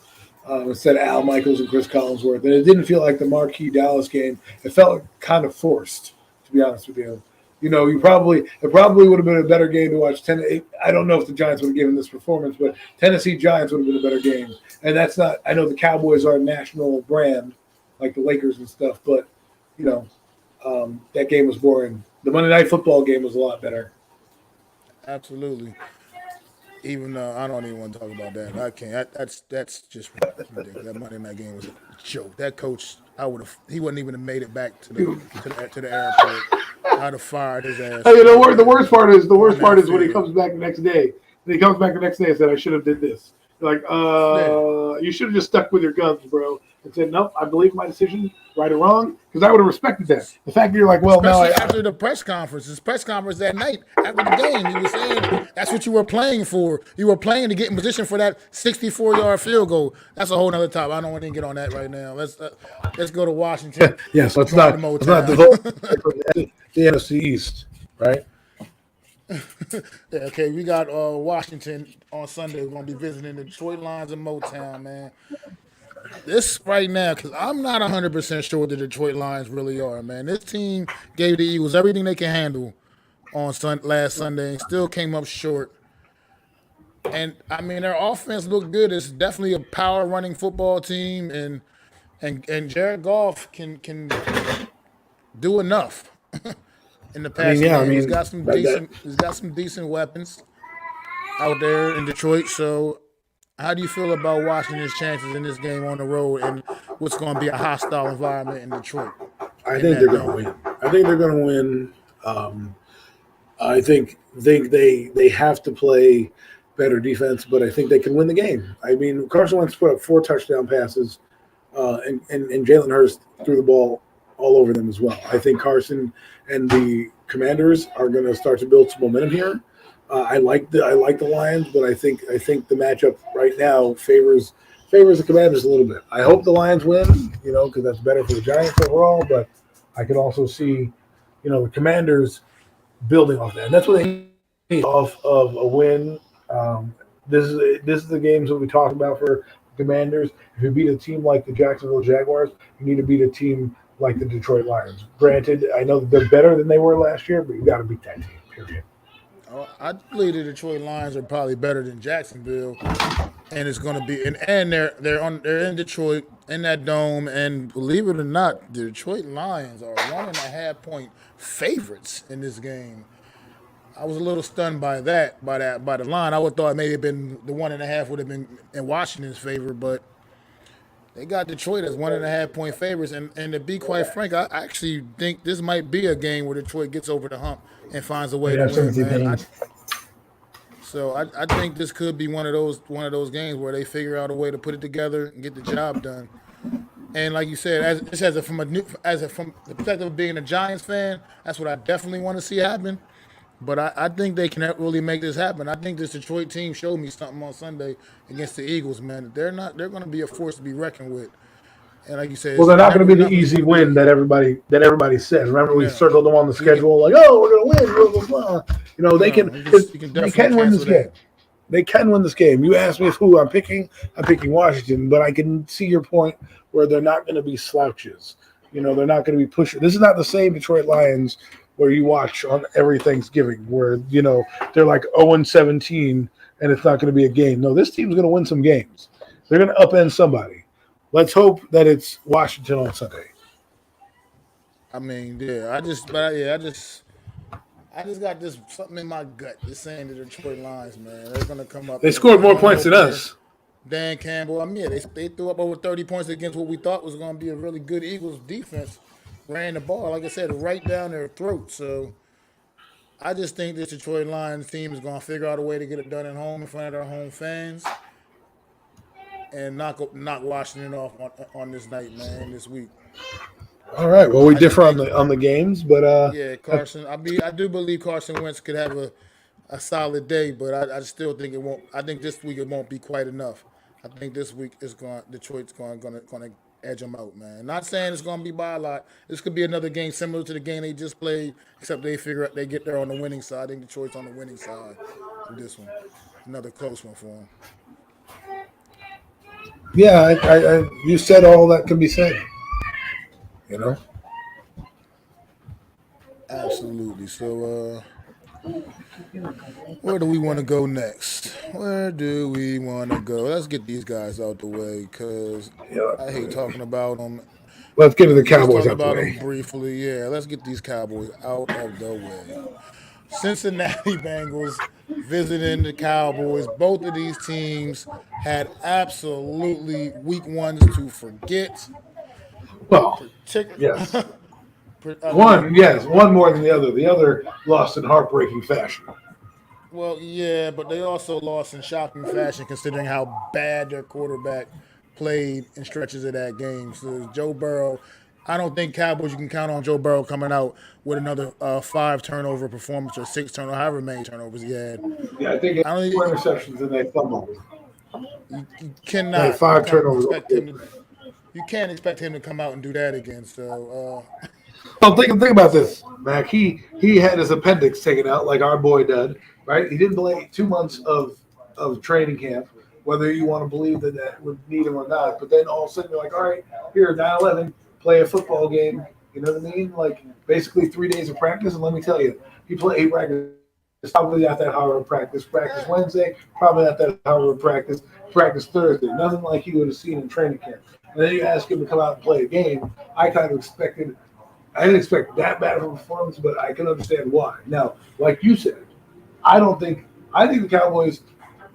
instead of Al Michaels and Chris Collinsworth, and it didn't feel like the marquee Dallas game. It felt kind of forced, to be honest with you. It probably would have been a better game to watch. I don't know if the Giants would have given this performance, but Tennessee Giants would have been a better game. And that's not. I know the Cowboys are a national brand, like the Lakers and stuff, but that game was boring. The Monday Night Football game was a lot better. Absolutely. Even I don't even want to talk about that. I can't. That's just ridiculous. That Monday night game was a joke. That coach, he wouldn't even have made it back to the airport. I'd have fired his ass. Hey, the worst part is when he comes back the next day. When he comes back the next day and said, "I should have did this." You're like, you should have just stuck with your guns, bro, and said, "Nope, I believe my decision, right or wrong," because I would have respected that. The fact that you're like, well, especially now after the press conference that night after the game, you were saying that's what you were playing for. You were playing to get in position for that 64-yard field goal. That's a whole nother topic. I don't want to get on that right now. Let's go to Washington. Yes, let's not the NFC East, right? Yeah, okay, we got Washington on Sunday. We're gonna be visiting the Detroit Lions in Motown, man. This right now, because I'm not 100% sure what the Detroit Lions really are, man. This team gave the Eagles everything they can handle on last Sunday and still came up short. And I mean, their offense looked good. It's definitely a power running football team, and Jared Goff can do enough in the I mean, passing yeah, I game. He's mean, got some decent weapons out there in Detroit. So, how do you feel about Washington's chances in this game on the road and what's going to be a hostile environment in Detroit I in think they're that going to dome? win. I think they're going to win. I think they have to play better defense, but I think they can win the game. I mean, Carson Wentz put up 4 touchdown passes, and Jalen Hurts threw the ball all over them as well. I think Carson and the Commanders are going to start to build some momentum here. I like the Lions, but I think the matchup right now favors the Commanders a little bit. I hope the Lions win, because that's better for the Giants overall. But I could also see, the Commanders building off that, and that's what they need off of a win. This is the games that we talked about for Commanders. If you beat a team like the Jacksonville Jaguars, you need to beat a team like the Detroit Lions. Granted, I know that they're better than they were last year, but you got to beat that team. Period. I believe the Detroit Lions are probably better than Jacksonville, and it's going to be and they're in Detroit in that dome, and believe it or not, the Detroit Lions are 1.5 point favorites in this game. I was a little stunned by the line. I would thought maybe been the 1.5 would have been in Washington's favor, but they got Detroit as 1.5 point favorites. And to be quite frank, I actually think this might be a game where Detroit gets over the hump and finds a way to win, man. I think this could be one of those games where they figure out a way to put it together and get the job done. And like you said, from the perspective of being a Giants fan, that's what I definitely want to see happen. But I think they can really make this happen. I think this Detroit team showed me something on Sunday against the Eagles, man. They're going to be a force to be reckoned with. And like you said, well, they're not going to be the easy win that everybody says. Remember, we circled them on the schedule like, oh, we're going to win. Blah, blah, blah. They can win this game. They can win this game. You asked me who I'm picking. I'm picking Washington, but I can see your point where they're not going to be slouches. They're not going to be pushing. This is not the same Detroit Lions where you watch on every Thanksgiving where, they're like 0-17 and it's not going to be a game. No, this team's going to win some games. They're going to upend somebody. Let's hope that it's Washington on Sunday. I mean, yeah, I just got this something in my gut just saying the Detroit Lions, man. They're going to come up. They scored more points than us. Dan Campbell, I mean, they threw up over 30 points against what we thought was going to be a really good Eagles defense. Ran the ball, like I said, right down their throat. So I just think this Detroit Lions team is going to figure out a way to get it done at home in front of their home fans and knock Washington off on this night, man, this week. All right. Well, we differ on the games, but yeah, Carson. I do believe Carson Wentz could have a solid day, but I still think it won't. I think this week it won't be quite enough. I think this week Detroit's going to edge them out, man. Not saying it's going to be by a lot. This could be another game similar to the game they just played, except they figure out they get there on the winning side. I think Detroit's on the winning side of this one. Another close one for them. Yeah, I you said all that can be said. Absolutely. So, where do we want to go next? Where do we want to go? Let's get these guys out the way because I hate talking about them. Let's get to the Cowboys out the way. Them briefly. Yeah, let's get these Cowboys out of the way. Cincinnati Bengals visiting the Cowboys. Both of these teams had absolutely weak ones to forget. Well, yes. One more than the other. The other lost in heartbreaking fashion. Well, yeah, but they also lost in shocking fashion considering how bad their quarterback played in stretches of that game. So Joe Burrow, I don't think Cowboys, you can count on Joe Burrow coming out with another 5 turnover performance or 6 turnover, however many turnovers he had. Yeah, I think 4 interceptions and they fumbled. You cannot. 5 turnovers. You can't expect him to come out and do that again. So, Well, think about this, Mac. He had his appendix taken out like our boy did, right? He didn't play 2 months of training camp, whether you want to believe that would need him or not. But then all of a sudden you're like, all right, here, 9/11, play a football game. You know what I mean? Like basically 3 days of practice. And let me tell you, he practiced. It's probably not that hard of practice. Practice Wednesday, probably not that hard of practice. Practice Thursday. Nothing like you would have seen in training camp. And then you ask him to come out and play a game. I didn't expect that bad of a performance, but I can understand why. Now, like you said, I think the Cowboys,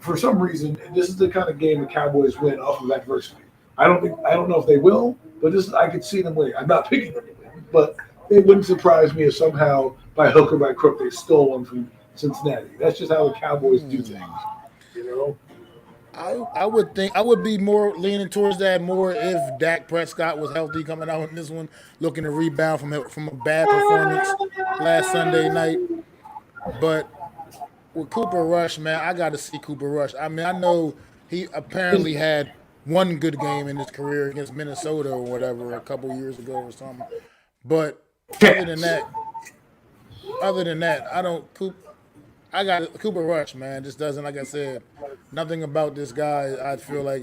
for some reason, this is the kind of game the Cowboys win off of adversity. I don't know if they will, but I could see them winning. I'm not picking them to win, but it wouldn't surprise me if somehow by hook or by crook they stole one from Cincinnati. That's just how the Cowboys do things, you know. I would be more leaning towards that more if Dak Prescott was healthy coming out in this one, looking to rebound from a bad performance last Sunday night. But with Cooper Rush, man, I got to see Cooper Rush. I mean, I know he apparently had one good game in his career against Minnesota or whatever a couple years ago or something. But other than that, I got Cooper Rush, man. Just doesn't, like I said, nothing about this guy I feel like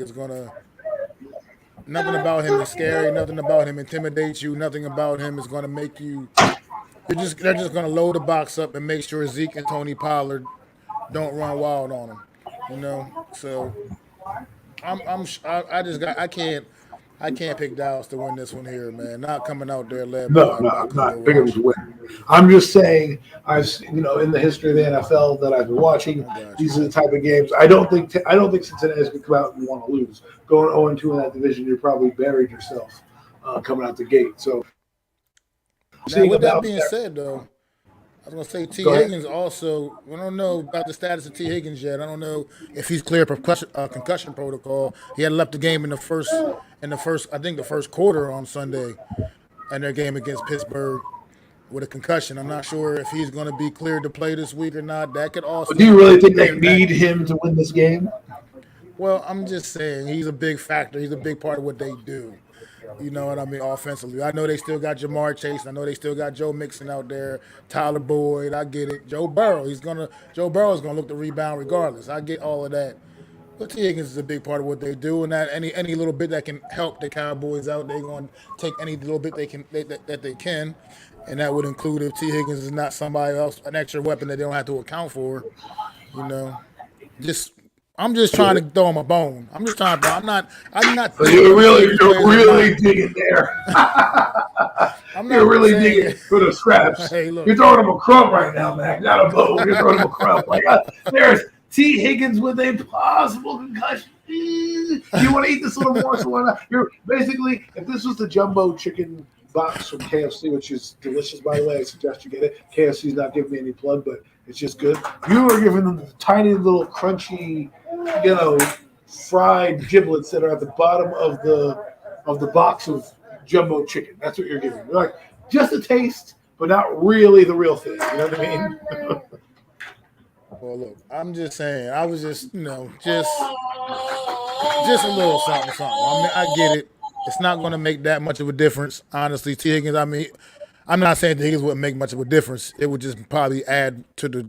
nothing about him is scary, nothing about him intimidates you, nothing about him is gonna make you. They're just gonna load the box up and make sure Zeke and Tony Pollard don't run wild on him, you know. So I can't pick Dallas to win this one here, man. Not coming out there led No, by I'm Cooper not picking Rush. them to win. I'm just saying, in the history of the NFL that I've been watching, these are the type of games. I don't think Cincinnati's going to come out and want to lose. Going 0-2 in that division, you're probably buried yourself coming out the gate. So, Now, with that being said, though, I was going to say T. Higgins also, I don't know about the status of T. Higgins yet. I don't know if he's clear of concussion protocol. He had left the game in the first quarter on Sunday in their game against Pittsburgh with a concussion. I'm not sure if he's going to be cleared to play this week or not. That could also. Do you really think they need him to win this game? Well, I'm just saying he's a big factor. He's a big part of what they do. You know what I mean? Offensively, I know they still got Jamar Chase. I know they still got Joe Mixon out there. Tyler Boyd. I get it. Joe Burrow's gonna look to rebound regardless. I get all of that. But T. Higgins is a big part of what they do, and that any little bit that can help the Cowboys out, they're going to take any little bit they can that they can, and that would include if T. Higgins is not somebody else, an extra weapon that they don't have to account for. You know, I'm just trying to throw him a bone. I'm not. You're really digging there. You're really digging for the scraps. Hey, look. You're throwing him a crumb right now, Mac. Not a bone. You're throwing him a crumb. Like there's T. Higgins with a possible concussion. You want to eat this little morsel or not? You're basically, if this was the jumbo chicken box from KFC, which is delicious, by the way, I suggest you get it. KFC's not giving me any plug, but it's just good. You are giving them the tiny little crunchy, fried giblets that are at the bottom of the box of jumbo chicken. That's what you're giving. You're like just a taste, but not really the real thing. You know what I mean? Well, look, I'm just saying. I was just a little something. I mean, I get it. It's not going to make that much of a difference, honestly. T. Higgins, I mean, I'm not saying T. Higgins wouldn't make much of a difference. It would just probably add to the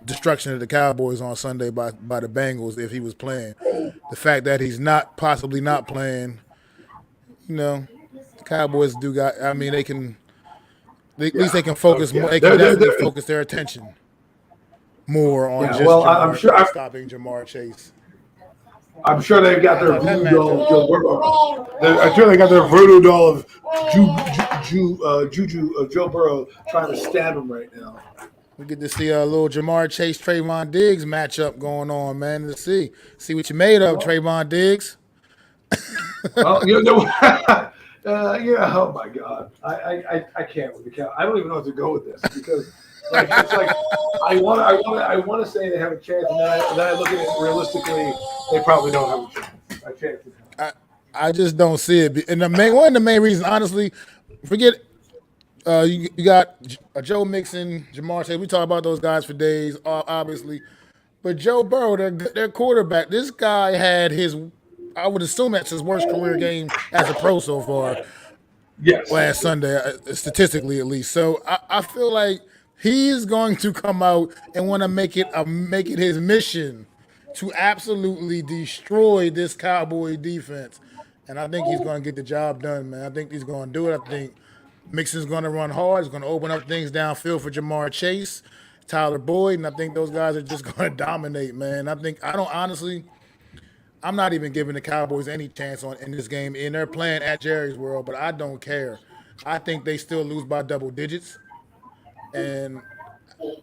destruction of the Cowboys on Sunday by the Bengals if he was playing. The fact that he's possibly not playing, the Cowboys do got. I mean, they can. At least they can focus more. They can definitely focus their attention more on stopping Jamar Chase. I'm sure they've got their voodoo doll of Joe Burrow. I'm sure they got their voodoo doll of Juju of Joe Burrow trying to stab him right now. We get to see a little Jamar Chase, Trayvon Diggs matchup going on, man. Let's see what you made of, Trayvon Diggs. Oh my God, I can't with the Cow. I don't even know how to go with this because it's like I want to say they have a chance, and then I look at it realistically, they probably don't have a chance. I just don't see it, and one of the main reasons, honestly, forget. You got Joe Mixon, Jamar Chase. We talk about those guys for days, obviously. But Joe Burrow, their quarterback, this guy had I would assume that's his worst career game as a pro so far. Yes. last Sunday, statistically at least. So I feel like he's going to come out and want to make it his mission to absolutely destroy this Cowboy defense. And I think he's going to get the job done, man. I think he's going to do it. I think Mixon's going to run hard. He's going to open up things downfield for Jamar Chase, Tyler Boyd, and I think those guys are just going to dominate, man. I don't honestly. I'm not even giving the Cowboys any chance in this game. And they're playing at Jerry's World, but I don't care. I think they still lose by double digits. And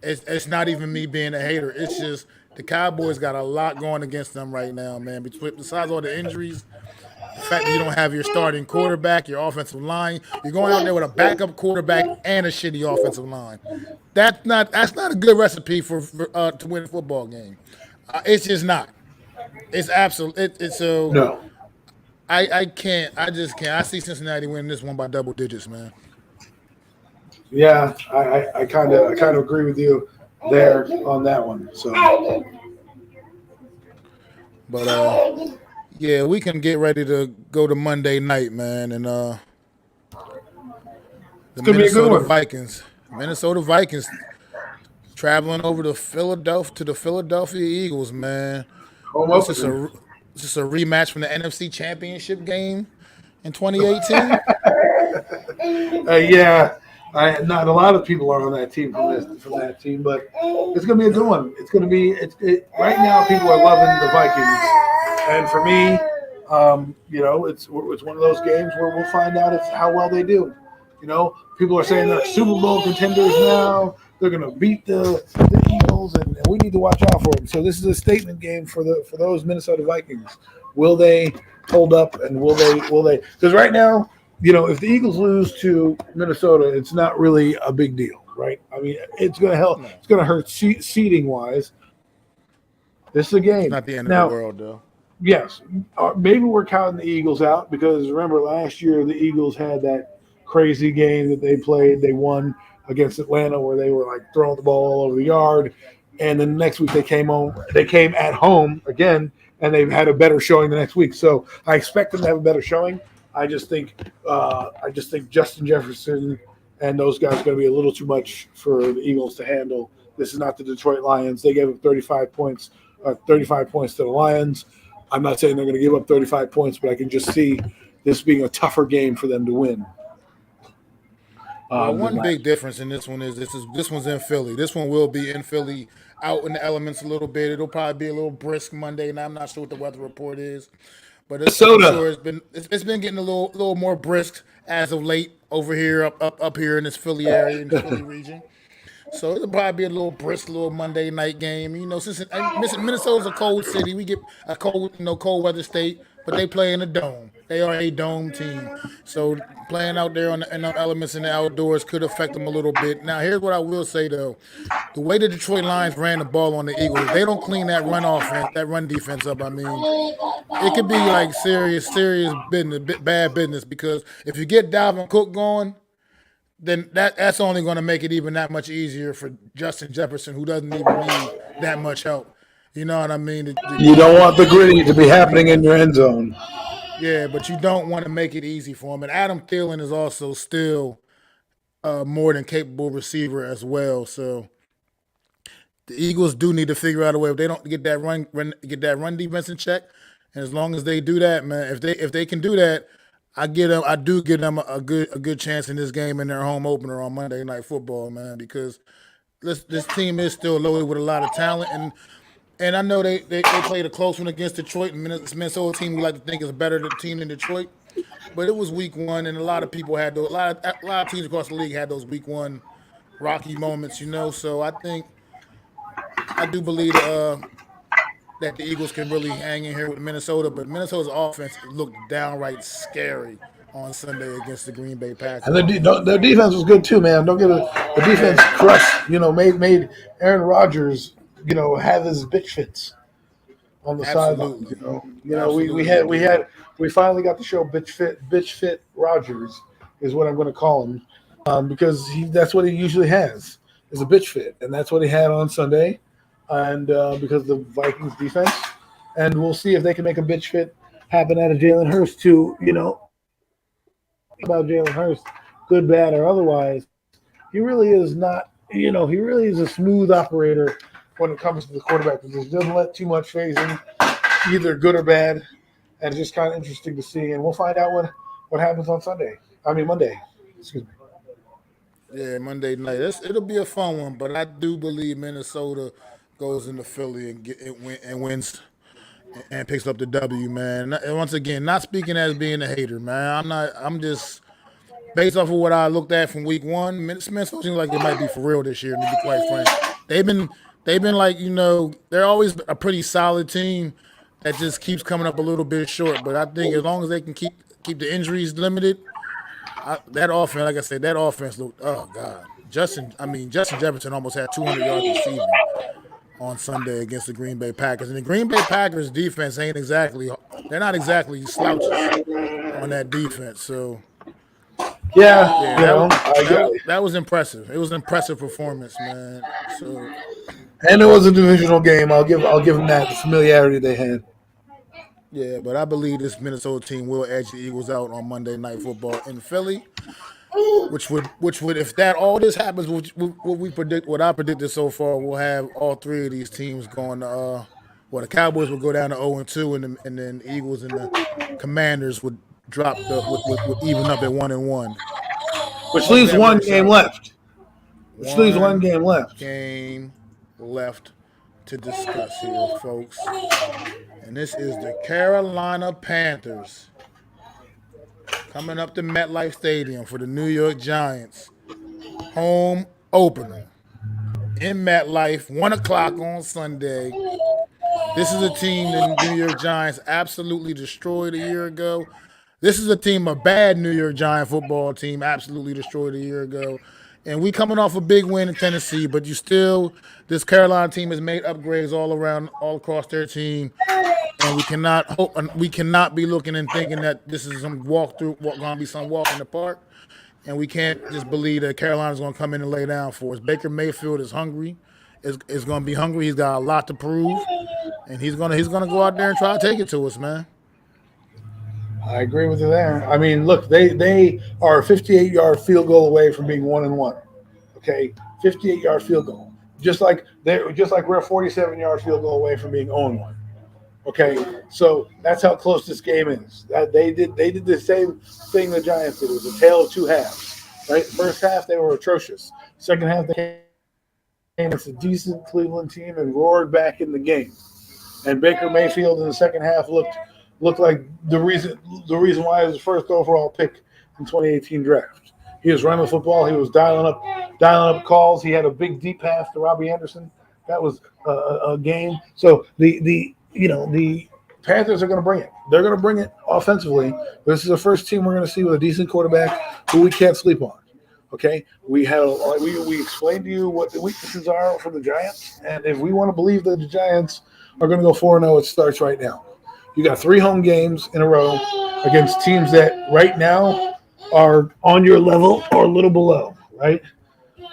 it's not even me being a hater. It's just the Cowboys got a lot going against them right now, man. Besides all the injuries, the fact that you don't have your starting quarterback, your offensive line, you're going out there with a backup quarterback and a shitty offensive line. That's not a good recipe for to win a football game. It's just not. It's absolute. It's so. No. I can't. I just can't. I see Cincinnati winning this one by double digits, man. Yeah, I kind of agree with you there on that one. So, but yeah, we can get ready to go to Monday night, man, and the Minnesota Vikings. Minnesota Vikings traveling over to the Philadelphia Eagles, man. This is a rematch from the NFC Championship game in 2018. Yeah. Not a lot of people are on that team from that team, but it's going to be a good one. It's going to be right now. People are loving the Vikings, and for me, it's one of those games where we'll find out how well they do. People are saying they're Super Bowl contenders now. They're going to beat the Eagles, and we need to watch out for them. So this is a statement game for those Minnesota Vikings. Will they hold up, and will they? Because right now, if the Eagles lose to Minnesota, it's not really a big deal, right? I mean, it's going to help. It's going to hurt seeding wise. This is a game. It's not the end of the world, though. Yes, maybe we're counting the Eagles out because remember last year the Eagles had that crazy game that they played. They won against Atlanta where they were like throwing the ball all over the yard, and then next week they came at home again, and they've had a better showing the next week. So I expect them to have a better showing. I just think Justin Jefferson and those guys are going to be a little too much for the Eagles to handle. This is not the Detroit Lions. They gave up 35 points to the Lions. I'm not saying they're going to give up 35 points, but I can just see this being a tougher game for them to win. One big difference in this one is this one's in Philly. This one will be in Philly, out in the elements a little bit. It'll probably be a little brisk Monday, and I'm not sure what the weather report is. But it's been getting a little more brisk as of late over here up here in this Philly area, in the Philly region. So it'll probably be a little brisk little Monday night game. Since Minnesota's a cold city, we get a cold weather state, but they play in a dome. They are a dome team. So playing out there in the elements in the outdoors could affect them a little bit. Now, here's what I will say, though. The way the Detroit Lions ran the ball on the Eagles, if they don't clean that run defense up, I mean, it could be like serious business, bad business, because if you get Dalvin Cook going, then that's only going to make it even that much easier for Justin Jefferson, who doesn't even need that much help. You know what I mean? You don't want the gritty to be happening in your end zone. Yeah, but you don't want to make it easy for him. And Adam Thielen is also still a more than capable receiver as well. So the Eagles do need to figure out a way if they don't get that run defense in check. And as long as they do that, man, if they can do that, I do give them a good chance in this game in their home opener on Monday Night Football, man, because this team is still loaded with a lot of talent, and I know they played a close one against Detroit, and this Minnesota team we like to think is a better team than Detroit, but it was week one, and a lot of people had a lot of teams across the league had those week one rocky moments, So I do believe that the Eagles can really hang in here with Minnesota, but Minnesota's offense looked downright scary on Sunday against the Green Bay Packers. And their defense was good too, man. Don't get it. The defense crushed. Made Aaron Rodgers, have his bitch fits on the sideline. We finally got to show bitch fit Rodgers is what I'm going to call him, because that's what he usually has is a bitch fit, and that's what he had on Sunday. And because of the Vikings defense, and we'll see if they can make a bitch fit happen out of Jalen Hurts too. about Jalen Hurts, good, bad, or otherwise, he really is not. He really is a smooth operator when it comes to the quarterback position. Doesn't let too much phase in, either good or bad, and it's just kind of interesting to see. And we'll find out what happens on Monday. Excuse me. Yeah, Monday night. It'll be a fun one, but I do believe Minnesota goes into Philly and wins and picks up the W, man. And once again, not speaking as being a hater, man. I'm not. I'm just based off of what I looked at from week one. Minnesota seems like they might be for real this year. To be quite frank, they've been like they're always a pretty solid team that just keeps coming up a little bit short. But I think as long as they can keep the injuries limited, that offense, like I said, that offense looked. Oh God, Justin Jefferson almost had 200 yards receiving on Sunday against the Green Bay Packers. And the Green Bay Packers defense they're not exactly slouches on that defense. So, that was impressive. It was an impressive performance, man. So, and it was a divisional game. I'll give them that, the familiarity they had. yeah, but I believe this Minnesota team will edge the Eagles out on Monday Night Football in Philly. Which would if that all this happens, what I predicted so far, we'll have all three of these teams going to the Cowboys will go down to 0-2, and then Eagles and the Commanders would would even up at 1-1. Which leaves one game left. Game left to discuss here, folks. And this is the Carolina Panthers coming up to MetLife Stadium for the New York Giants home opener in MetLife, 1 o'clock on Sunday. This is a team that the New York Giants absolutely destroyed a year ago. This is a bad New York Giant football team absolutely destroyed a year ago. And we coming off a big win in Tennessee, but this Carolina team has made upgrades all across their team. And we cannot be looking and thinking that this is some going to be some walk in the park. And we can't just believe that Carolina's going to come in and lay down for us. Baker Mayfield is hungry. Is going to be hungry. He's got a lot to prove, and he's going to go out there and try to take it to us, man. I agree with you there. I mean, look, they are a 58-yard field goal away from being 1-1. Okay, 58-yard field goal. Just like we're a 47-yard field goal away from being 0-1. Okay, so that's how close this game is. That they did the same thing the Giants did. It was a tale of two halves. Right, first half they were atrocious. Second half they came against a decent Cleveland team and roared back in the game. And Baker Mayfield in the second half looked like the reason why he was the first overall pick in 2018 draft. He was running the football. He was dialing up calls. He had a big deep pass to Robbie Anderson. That was a game. So the Panthers are going to bring it. They're going to bring it offensively. This is the first team we're going to see with a decent quarterback who we can't sleep on. Okay, we explained to you what the weaknesses are for the Giants, and if we want to believe that the Giants are going to go 4-0, it starts right now. You got 3 home games in a row against teams that right now are on your level or a little below, right?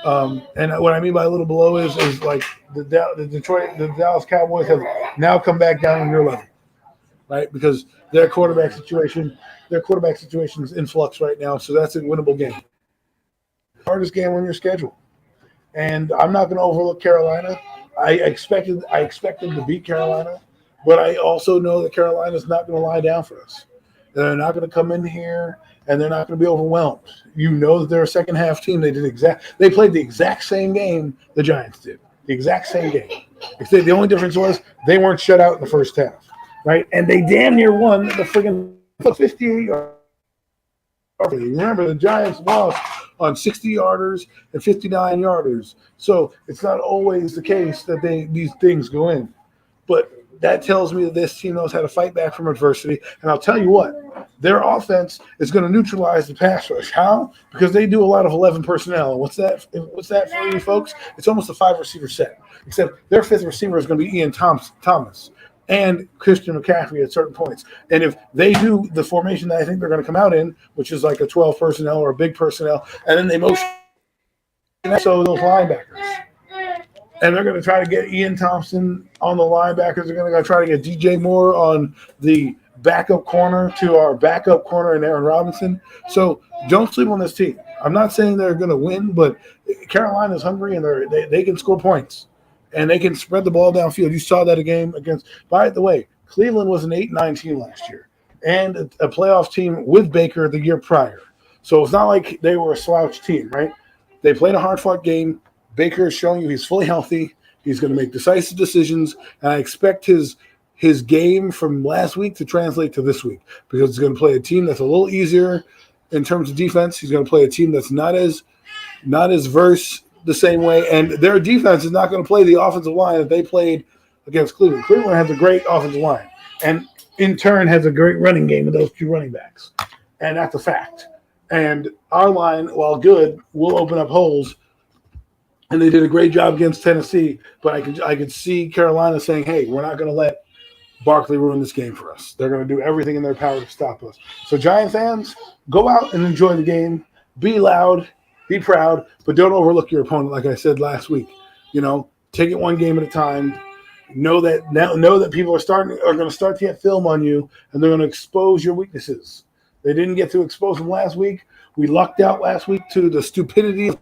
And what I mean by a little below is like the Dallas Cowboys have now come back down on your level, right? Because their quarterback situation is in flux right now, so that's a winnable game. Hardest game on your schedule, and I'm not going to overlook Carolina. I expected them to beat Carolina, but I also know that Carolina's not going to lie down for us. They're not going to come in here and they're not going to be overwhelmed. You know that they're a second half team. They played the exact same game the Giants did. The exact same game. Except the only difference was they weren't shut out in the first half, right? And they damn near won the friggin' 58 yards. Remember, the Giants lost on 60-yarders and 59-yarders. So it's not always the case that these things go in. But that tells me that this team knows how to fight back from adversity. And I'll tell you what, their offense is going to neutralize the pass rush. How? Because they do a lot of 11 personnel. And what's that for you folks? It's almost a 5-receiver set. Except their 5th receiver is going to be Ian Thomas and Christian McCaffrey at certain points. And if they do the formation that I think they're going to come out in, which is like a 12 personnel or a big personnel, and then they motion so those linebackers. And they're going to try to get Ian Thompson on the linebackers. They're going to try to get DJ Moore on the backup corner to our backup corner in Aaron Robinson. So don't sleep on this team. I'm not saying they're going to win, but Carolina's hungry and they can score points and they can spread the ball downfield. You saw that a game against. By the way, Cleveland was an 8-9 team last year and a playoff team with Baker the year prior. So it's not like they were a slouch team, right? They played a hard-fought game. Baker is showing you he's fully healthy. He's going to make decisive decisions, and I expect his game from last week to translate to this week because he's going to play a team that's a little easier in terms of defense. He's going to play a team that's not as verse the same way, and their defense is not going to play the offensive line that they played against Cleveland. Cleveland has a great offensive line, and in turn has a great running game with those two running backs, and that's a fact. And our line, while good, will open up holes. And they did a great job against Tennessee, but I could see Carolina saying, "Hey, we're not going to let Barkley ruin this game for us. They're going to do everything in their power to stop us." So, Giant fans, go out and enjoy the game. Be loud, be proud, but don't overlook your opponent. Like I said last week, take it one game at a time. Know that people are going to start to get film on you, and they're going to expose your weaknesses. They didn't get to expose them last week. We lucked out last week to the stupidity of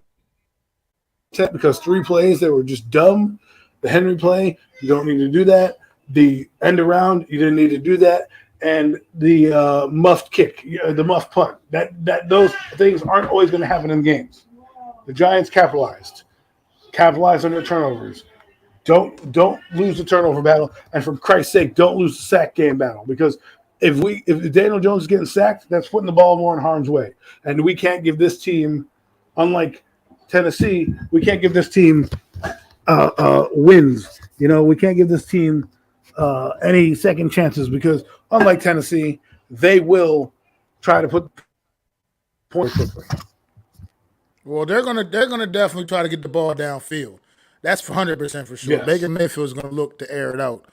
because 3 plays that were just dumb. The Henry play, you don't need to do that. The end around, you didn't need to do that. And the muffed kick, the muffed punt, that those things aren't always going to happen in games. The Giants capitalized on their turnovers. Don't lose the turnover battle, and for Christ's sake, don't lose the sack game battle because if Daniel Jones is getting sacked, that's putting the ball more in harm's way, and we can't give this team, unlike Tennessee, we can't give this team wins. We can't give this team any second chances because, unlike Tennessee, they will try to put points quickly. Well, they're gonna definitely try to get the ball downfield. That's 100% for sure. Yes. Baker Mayfield is going to look to air it out,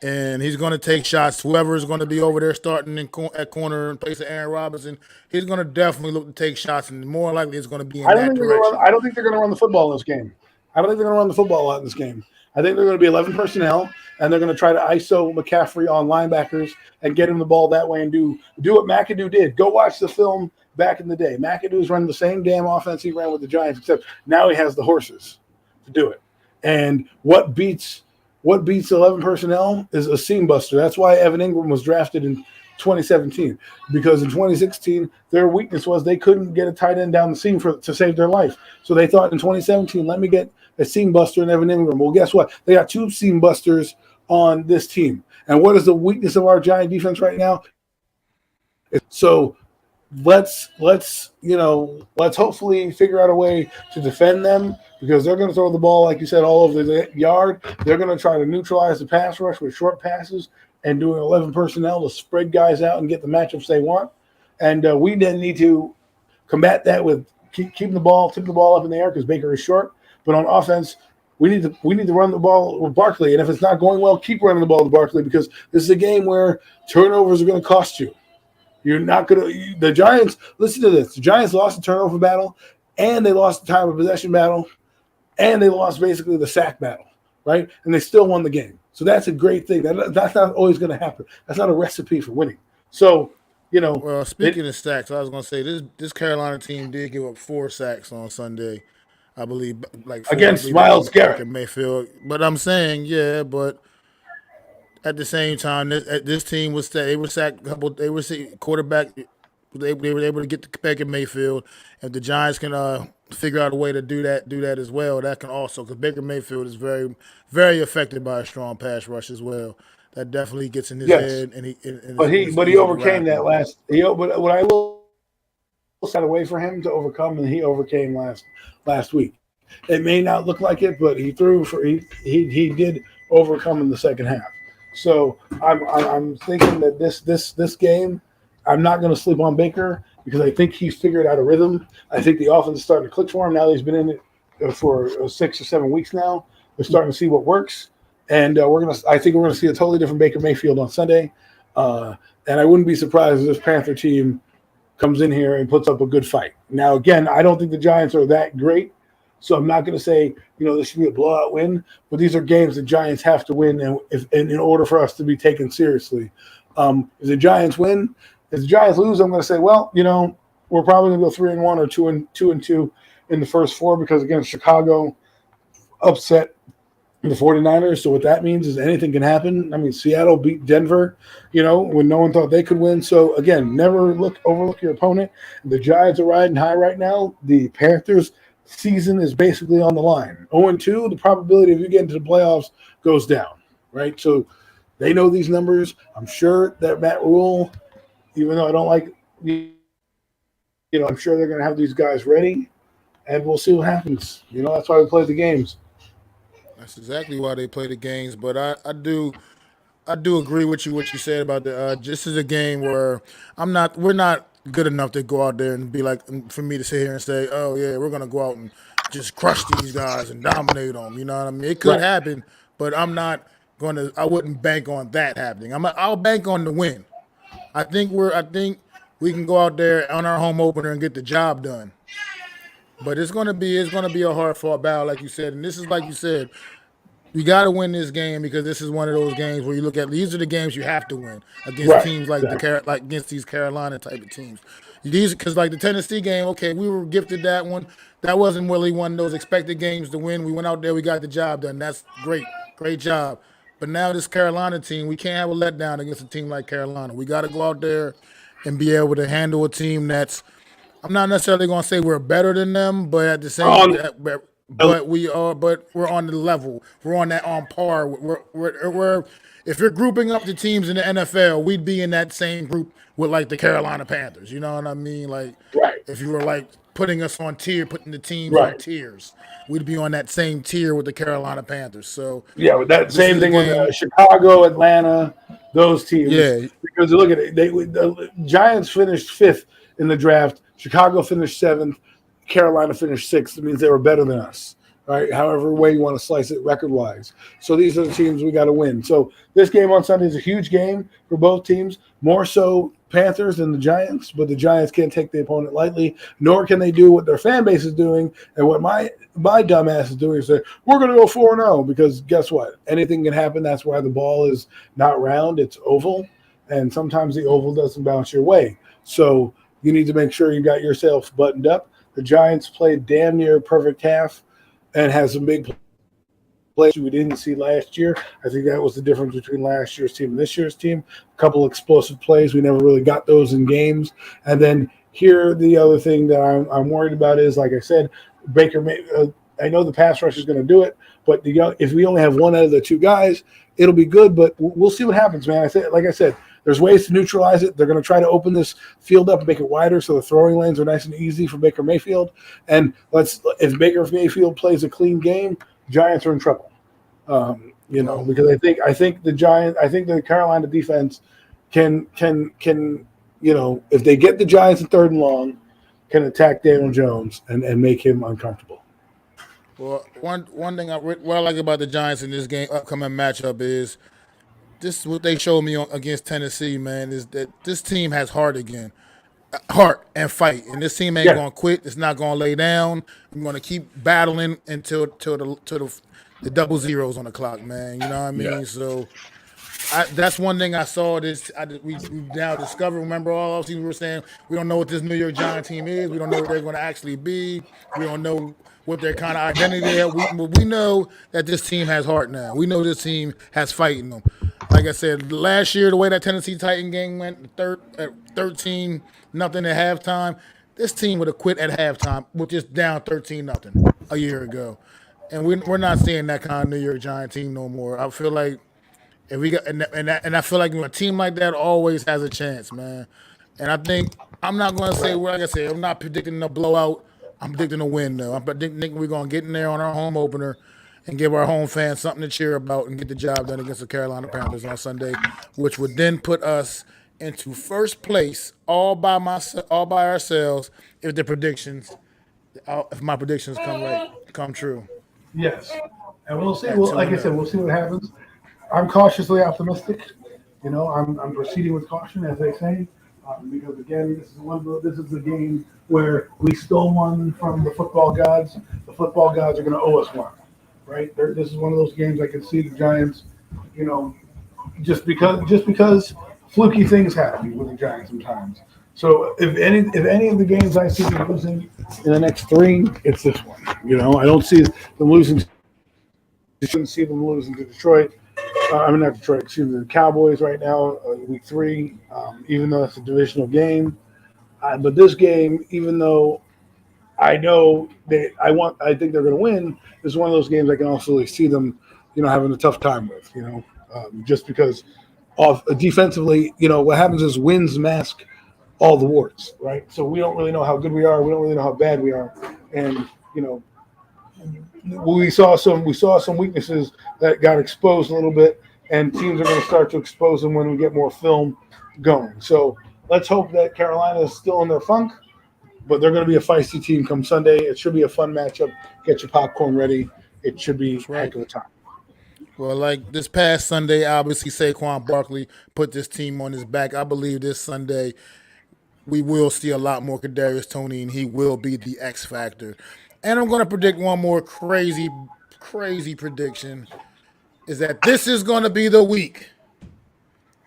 and he's going to take shots. Whoever is going to be over there starting at corner in place of Aaron Robinson, he's going to definitely look to take shots, and more likely it's going to be in that direction. I don't think they're going to run the football in this game. I don't think they're going to run the football a lot in this game. I think they're going to be 11 personnel, and they're going to try to ISO McCaffrey on linebackers and get him the ball that way and do what McAdoo did. Go watch the film back in the day. McAdoo's running the same damn offense he ran with the Giants, except now he has the horses to do it. And what beats 11 personnel is a seam buster. That's why Evan Ingram was drafted in 2017, because in 2016 their weakness was they couldn't get a tight end down the seam to save their life. So they thought in 2017, let me get a seam buster and Evan Ingram. Well, guess what? They got 2 seam busters on this team. And what is the weakness of our Giant defense right now? So let's hopefully figure out a way to defend them, because they're going to throw the ball, like you said, all over the yard. They're going to try to neutralize the pass rush with short passes and doing 11 personnel to spread guys out and get the matchups they want. And we then need to combat that with tipping the ball up in the air because Baker is short. But on offense, we need to run the ball with Barkley. And if it's not going well, keep running the ball with Barkley, because this is a game where turnovers are going to cost you. You're not going to – the Giants – listen to this. The Giants lost the turnover battle, and they lost the time of possession battle, and they lost basically the sack battle, right? And they still won the game. So that's a great thing. That's not always going to happen. That's not a recipe for winning. So, Well, speaking of sacks, I was going to say this Carolina team did give up 4 sacks on Sunday, I believe, like 4, against Myles Garrett. Mayfield. But I'm saying, yeah, but at the same time, this team was they were sacked. They were quarterback. They were able to get to Baker Mayfield. If the Giants can figure out a way to do that as well, that can also, because Baker Mayfield is very, very affected by a strong pass rush as well. That definitely gets in his head. And he overcame that last. What I will set away for him to overcome, and he overcame last week. It may not look like it, but he did overcome in the second half. So I'm thinking that this game, I'm not going to sleep on Baker, because I think he's figured out a rhythm. I think the offense is starting to click for him now that he's been in it for 6 or 7 weeks now. We're starting to see what works, and I think we're gonna see a totally different Baker Mayfield on Sunday. And I wouldn't be surprised if this Panther team comes in here and puts up a good fight. Now, again, I don't think the Giants are that great, so I'm not going to say this should be a blowout win. But these are games the Giants have to win, and in order for us to be taken seriously. If the Giants win, if the Giants lose, I'm going to say, well, we're probably going to go 3-1 or 2-2 in the first four because again, Chicago upset the 49ers. So what that means is anything can happen. I mean, Seattle beat Denver, when no one thought they could win. So again, never overlook your opponent. The Giants are riding high right now. The Panthers season is basically on the line. 0-2, the probability of you getting to the playoffs goes down, right? So they know these numbers. I'm sure that Matt Rule, even though I don't like, I'm sure they're going to have these guys ready, and we'll see what happens. That's why we play the games. That's exactly why they play the games. But I do agree with you what you said about the. This is a game where we're not good enough to go out there and be like for me to sit here and say, oh yeah, we're gonna go out and just crush these guys and dominate them. You know what I mean? It could happen, but I'm not gonna. I wouldn't bank on that happening. I'll bank on the win. I think we can go out there on our home opener and get the job done. But it's gonna be a hard fought battle, like you said, and this is like you said. You got to win this game because this is one of those games where you look at these are the games you have to win against teams like against these Carolina type of teams. These because like the Tennessee game, okay, we were gifted that one. That wasn't really one of those expected games to win. We went out there, we got the job done. That's great job. But now this Carolina team, we can't have a letdown against a team like Carolina. We got to go out there and be able to handle a team that's. I'm not necessarily going to say we're better than them, but at the same but we're on the level. We're on par. We're if you're grouping up the teams in the NFL, we'd be in that same group with like the Carolina Panthers. You know what I mean? Like if you were like putting the teams on tiers, we'd be on that same tier with the Carolina Panthers. So with that same thing with Chicago, Atlanta, those teams. Yeah, because look at it, the Giants finished 5th in the draft. Chicago finished 7th. Carolina finished 6th. It means they were better than us, right? However way you want to slice it record-wise. So these are the teams we got to win. So this game on Sunday is a huge game for both teams, more so Panthers than the Giants, but the Giants can't take the opponent lightly, nor can they do what their fan base is doing and what my dumbass is doing is say, we're going to go 4-0 because guess what? Anything can happen. That's why the ball is not round. It's oval, and sometimes the oval doesn't bounce your way. So you need to make sure you got yourself buttoned up. The Giants played damn near perfect half and has some big plays we didn't see last year. I think that was the difference between last year's team and this year's team. A couple explosive plays. We never really got those in games. And then here, the other thing that I'm worried about is, like I said, Baker I know the pass rush is going to do it, but if we only have one out of the two guys, it'll be good, but we'll see what happens, man. Like I said, there's ways to neutralize it. They're going to try to open this field up and make it wider so the throwing lanes are nice and easy for Baker Mayfield. And if Baker Mayfield plays a clean game, Giants are in trouble. Because I think the Carolina defense can if they get the Giants in 3rd and long, can attack Daniel Jones and make him uncomfortable. Well, one thing what I like about the Giants in this upcoming matchup is. This is what they showed me against Tennessee, man, is that this team has heart again. Heart and fight. And this team ain't going to quit. It's not going to lay down. I'm going to keep battling until the double zeros on the clock, man. You know what I mean? Yeah. So that's one thing I saw. We now discovered, remember all we were saying, we don't know what this New York Giants team is. We don't know what they're going to actually be. We don't know what their kind of identity is. We know that this team has heart now. We know this team has fight in them. Like I said, last year, the way that Tennessee Titan game went, 13-0 at halftime, this team would have quit at halftime with just down 13-0 a year ago. And we're not seeing that kind of New York Giant team no more. I feel like if we got and I feel like a team like that always has a chance, man. And I think I'm not going to say, like I said, I'm not predicting a blowout. I'm predicting a win, though. I'm predicting we're going to get in there on our home opener and give our home fans something to cheer about and get the job done against the Carolina Panthers on Sunday, which would then put us into first place all by ourselves if my predictions come true. Yes, and we'll see. Like I said, we'll see what happens. I'm cautiously optimistic. I'm proceeding with caution, as they say, because again, this is a game where we stole one from the football gods. The football gods are going to owe us one. Right, this is one of those games I can see the Giants, just because fluky things happen with the Giants sometimes. So if any of the games I see them losing in the next three, it's this one. I don't see them losing. I shouldn't see them losing to Detroit. Not Detroit. Excuse me, the Cowboys right now, week 3. Even though it's a divisional game, but this game, even though I know I think they're going to win. This is one of those games I can also see them, having a tough time with. Just because defensively, what happens is wins mask all the warts, right? So we don't really know how good we are. We don't really know how bad we are, and we saw some weaknesses that got exposed a little bit, and teams are going to start to expose them when we get more film going. So let's hope that Carolina is still in their funk, but they're going to be a feisty team come Sunday. It should be a fun matchup. Get your popcorn ready. It should be a heck of a time. Well, like this past Sunday, obviously Saquon Barkley put this team on his back. I believe this Sunday we will see a lot more Kadarius Toney, and he will be the X factor. And I'm going to predict one more crazy prediction, is that this is going to be the week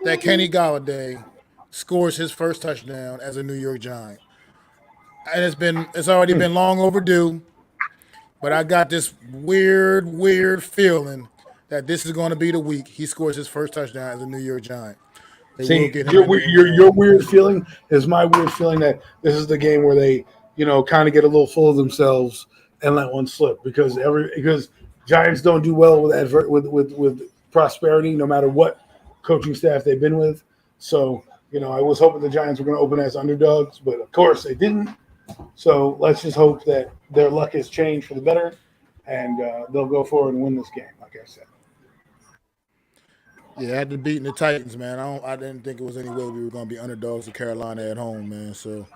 that Kenny Golladay scores his first touchdown as a New York Giant. And it's already been long overdue, but I got this weird feeling that this is going to be the week he scores his first touchdown as a New York Giant. See, your weird feeling is my weird feeling that this is the game where they, kind of get a little full of themselves and let one slip because Giants don't do well with prosperity, no matter what coaching staff they've been with. So, I was hoping the Giants were going to open as underdogs, but of course they didn't. So let's just hope that their luck has changed for the better, and they'll go forward and win this game, like I said. Yeah, after beating the Titans, man, I didn't think it was any way we were going to be underdogs to Carolina at home, man. So,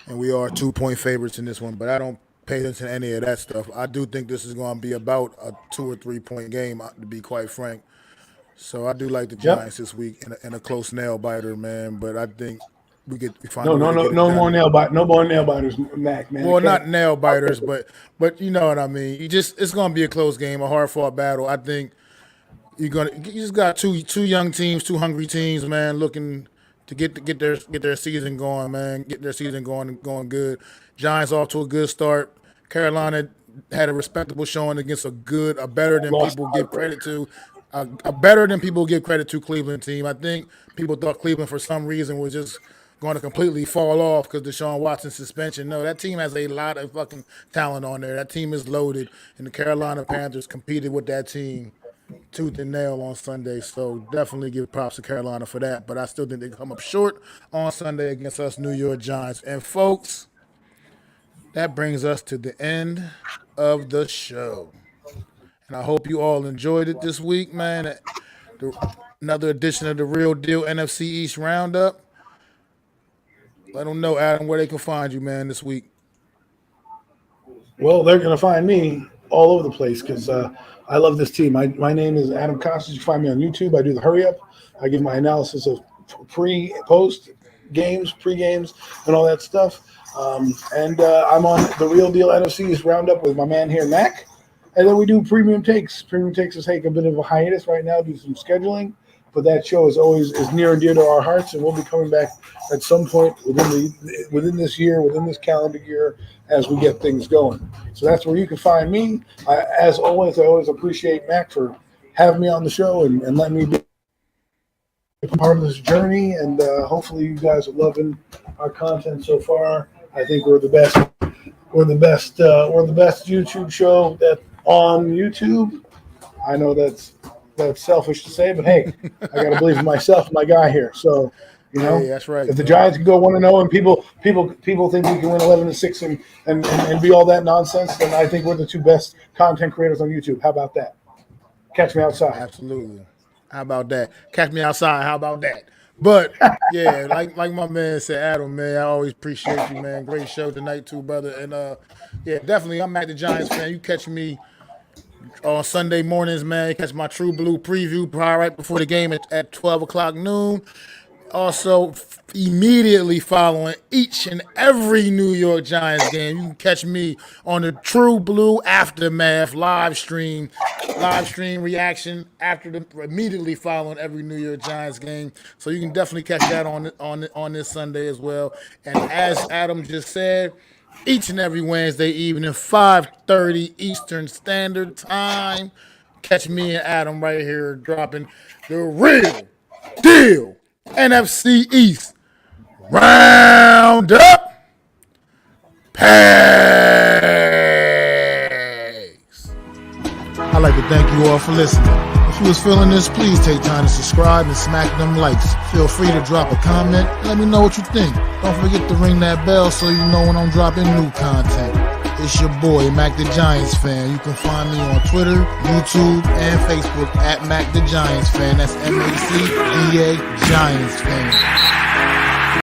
and we are 2-point favorites in this one, but I don't pay attention to any of that stuff. I do think this is going to be about a 2 or 3 point game, to be quite frank. So I do like the Giants this week in a close nail biter, man. But I think we find no more nail biters, Mac, man. Well, not nail biters, but you know what I mean. It's going to be a close game, a hard fought battle. I think. You just got two young teams, two hungry teams, man, looking to get their season going, man. Get their season going good. Giants off to a good start. Carolina had a respectable showing against a better than people give credit to, a better than people give credit to Cleveland team. I think people thought Cleveland for some reason was just going to completely fall off because Deshaun Watson's suspension. No, that team has a lot of fucking talent on there. That team is loaded, and the Carolina Panthers competed with that team tooth and nail on Sunday, so definitely give props to Carolina for that. But I still think they come up short on Sunday against us New York Giants. And folks, that brings us to the end of the show. And I hope you all enjoyed it this week, man. Another edition of the Real Deal NFC East Roundup. Let them know, Adam, where they can find you, man, this week. Well, they're going to find me all over the place because I love this team. My name is Adam Costas. You can find me on YouTube. I do the hurry up. I give my analysis of post games, pre-games, and all that stuff. And I'm on the Real Deal NFC East Roundup with my man here, Mac. And then we do Premium Takes. Premium Takes is taking a bit of a hiatus right now due to some scheduling. But that show is near and dear to our hearts, and we'll be coming back at some point within this year, within this calendar year, as we get things going. So that's where you can find me. As always, I always appreciate Mac for having me on the show and letting me be part of this journey. And hopefully, you guys are loving our content so far. I think we're the best. We're the best YouTube show that's on YouTube. I know that's selfish to say, but hey, I got to believe in myself, my guy here. So, hey, that's right. If the Giants can go 1-0 and people think we can win 11-6 and be all that nonsense, then I think we're the two best content creators on YouTube. How about that? Catch me outside. Absolutely. How about that? Catch me outside. How about that? But yeah, like my man said, Adam, man, I always appreciate you, man. Great show tonight too, brother. And yeah, definitely, I'm MacDaGiantsFan. You catch me on Sunday mornings, man. You catch my True Blue preview right before the game at 12 o'clock noon. Also, immediately following each and every New York Giants game, you can catch me on the True Blue Aftermath live stream live stream reaction immediately following every New York Giants game. So you can definitely catch that on this Sunday as well. And as Adam just said, each and every Wednesday evening, 5:30 Eastern Standard Time. Catch me and Adam right here dropping the real Deal NFC East Round-Up Packs. I'd like to thank you all for listening. If you was feeling this, please take time to subscribe and smack them likes. Feel free to drop a comment. Let me know what you think. Don't forget to ring that bell so you know when I'm dropping new content. It's your boy, MacDaGiantsFan. You can find me on Twitter, YouTube, and Facebook at MacDaGiantsFan. That's MacDa Giants Fan.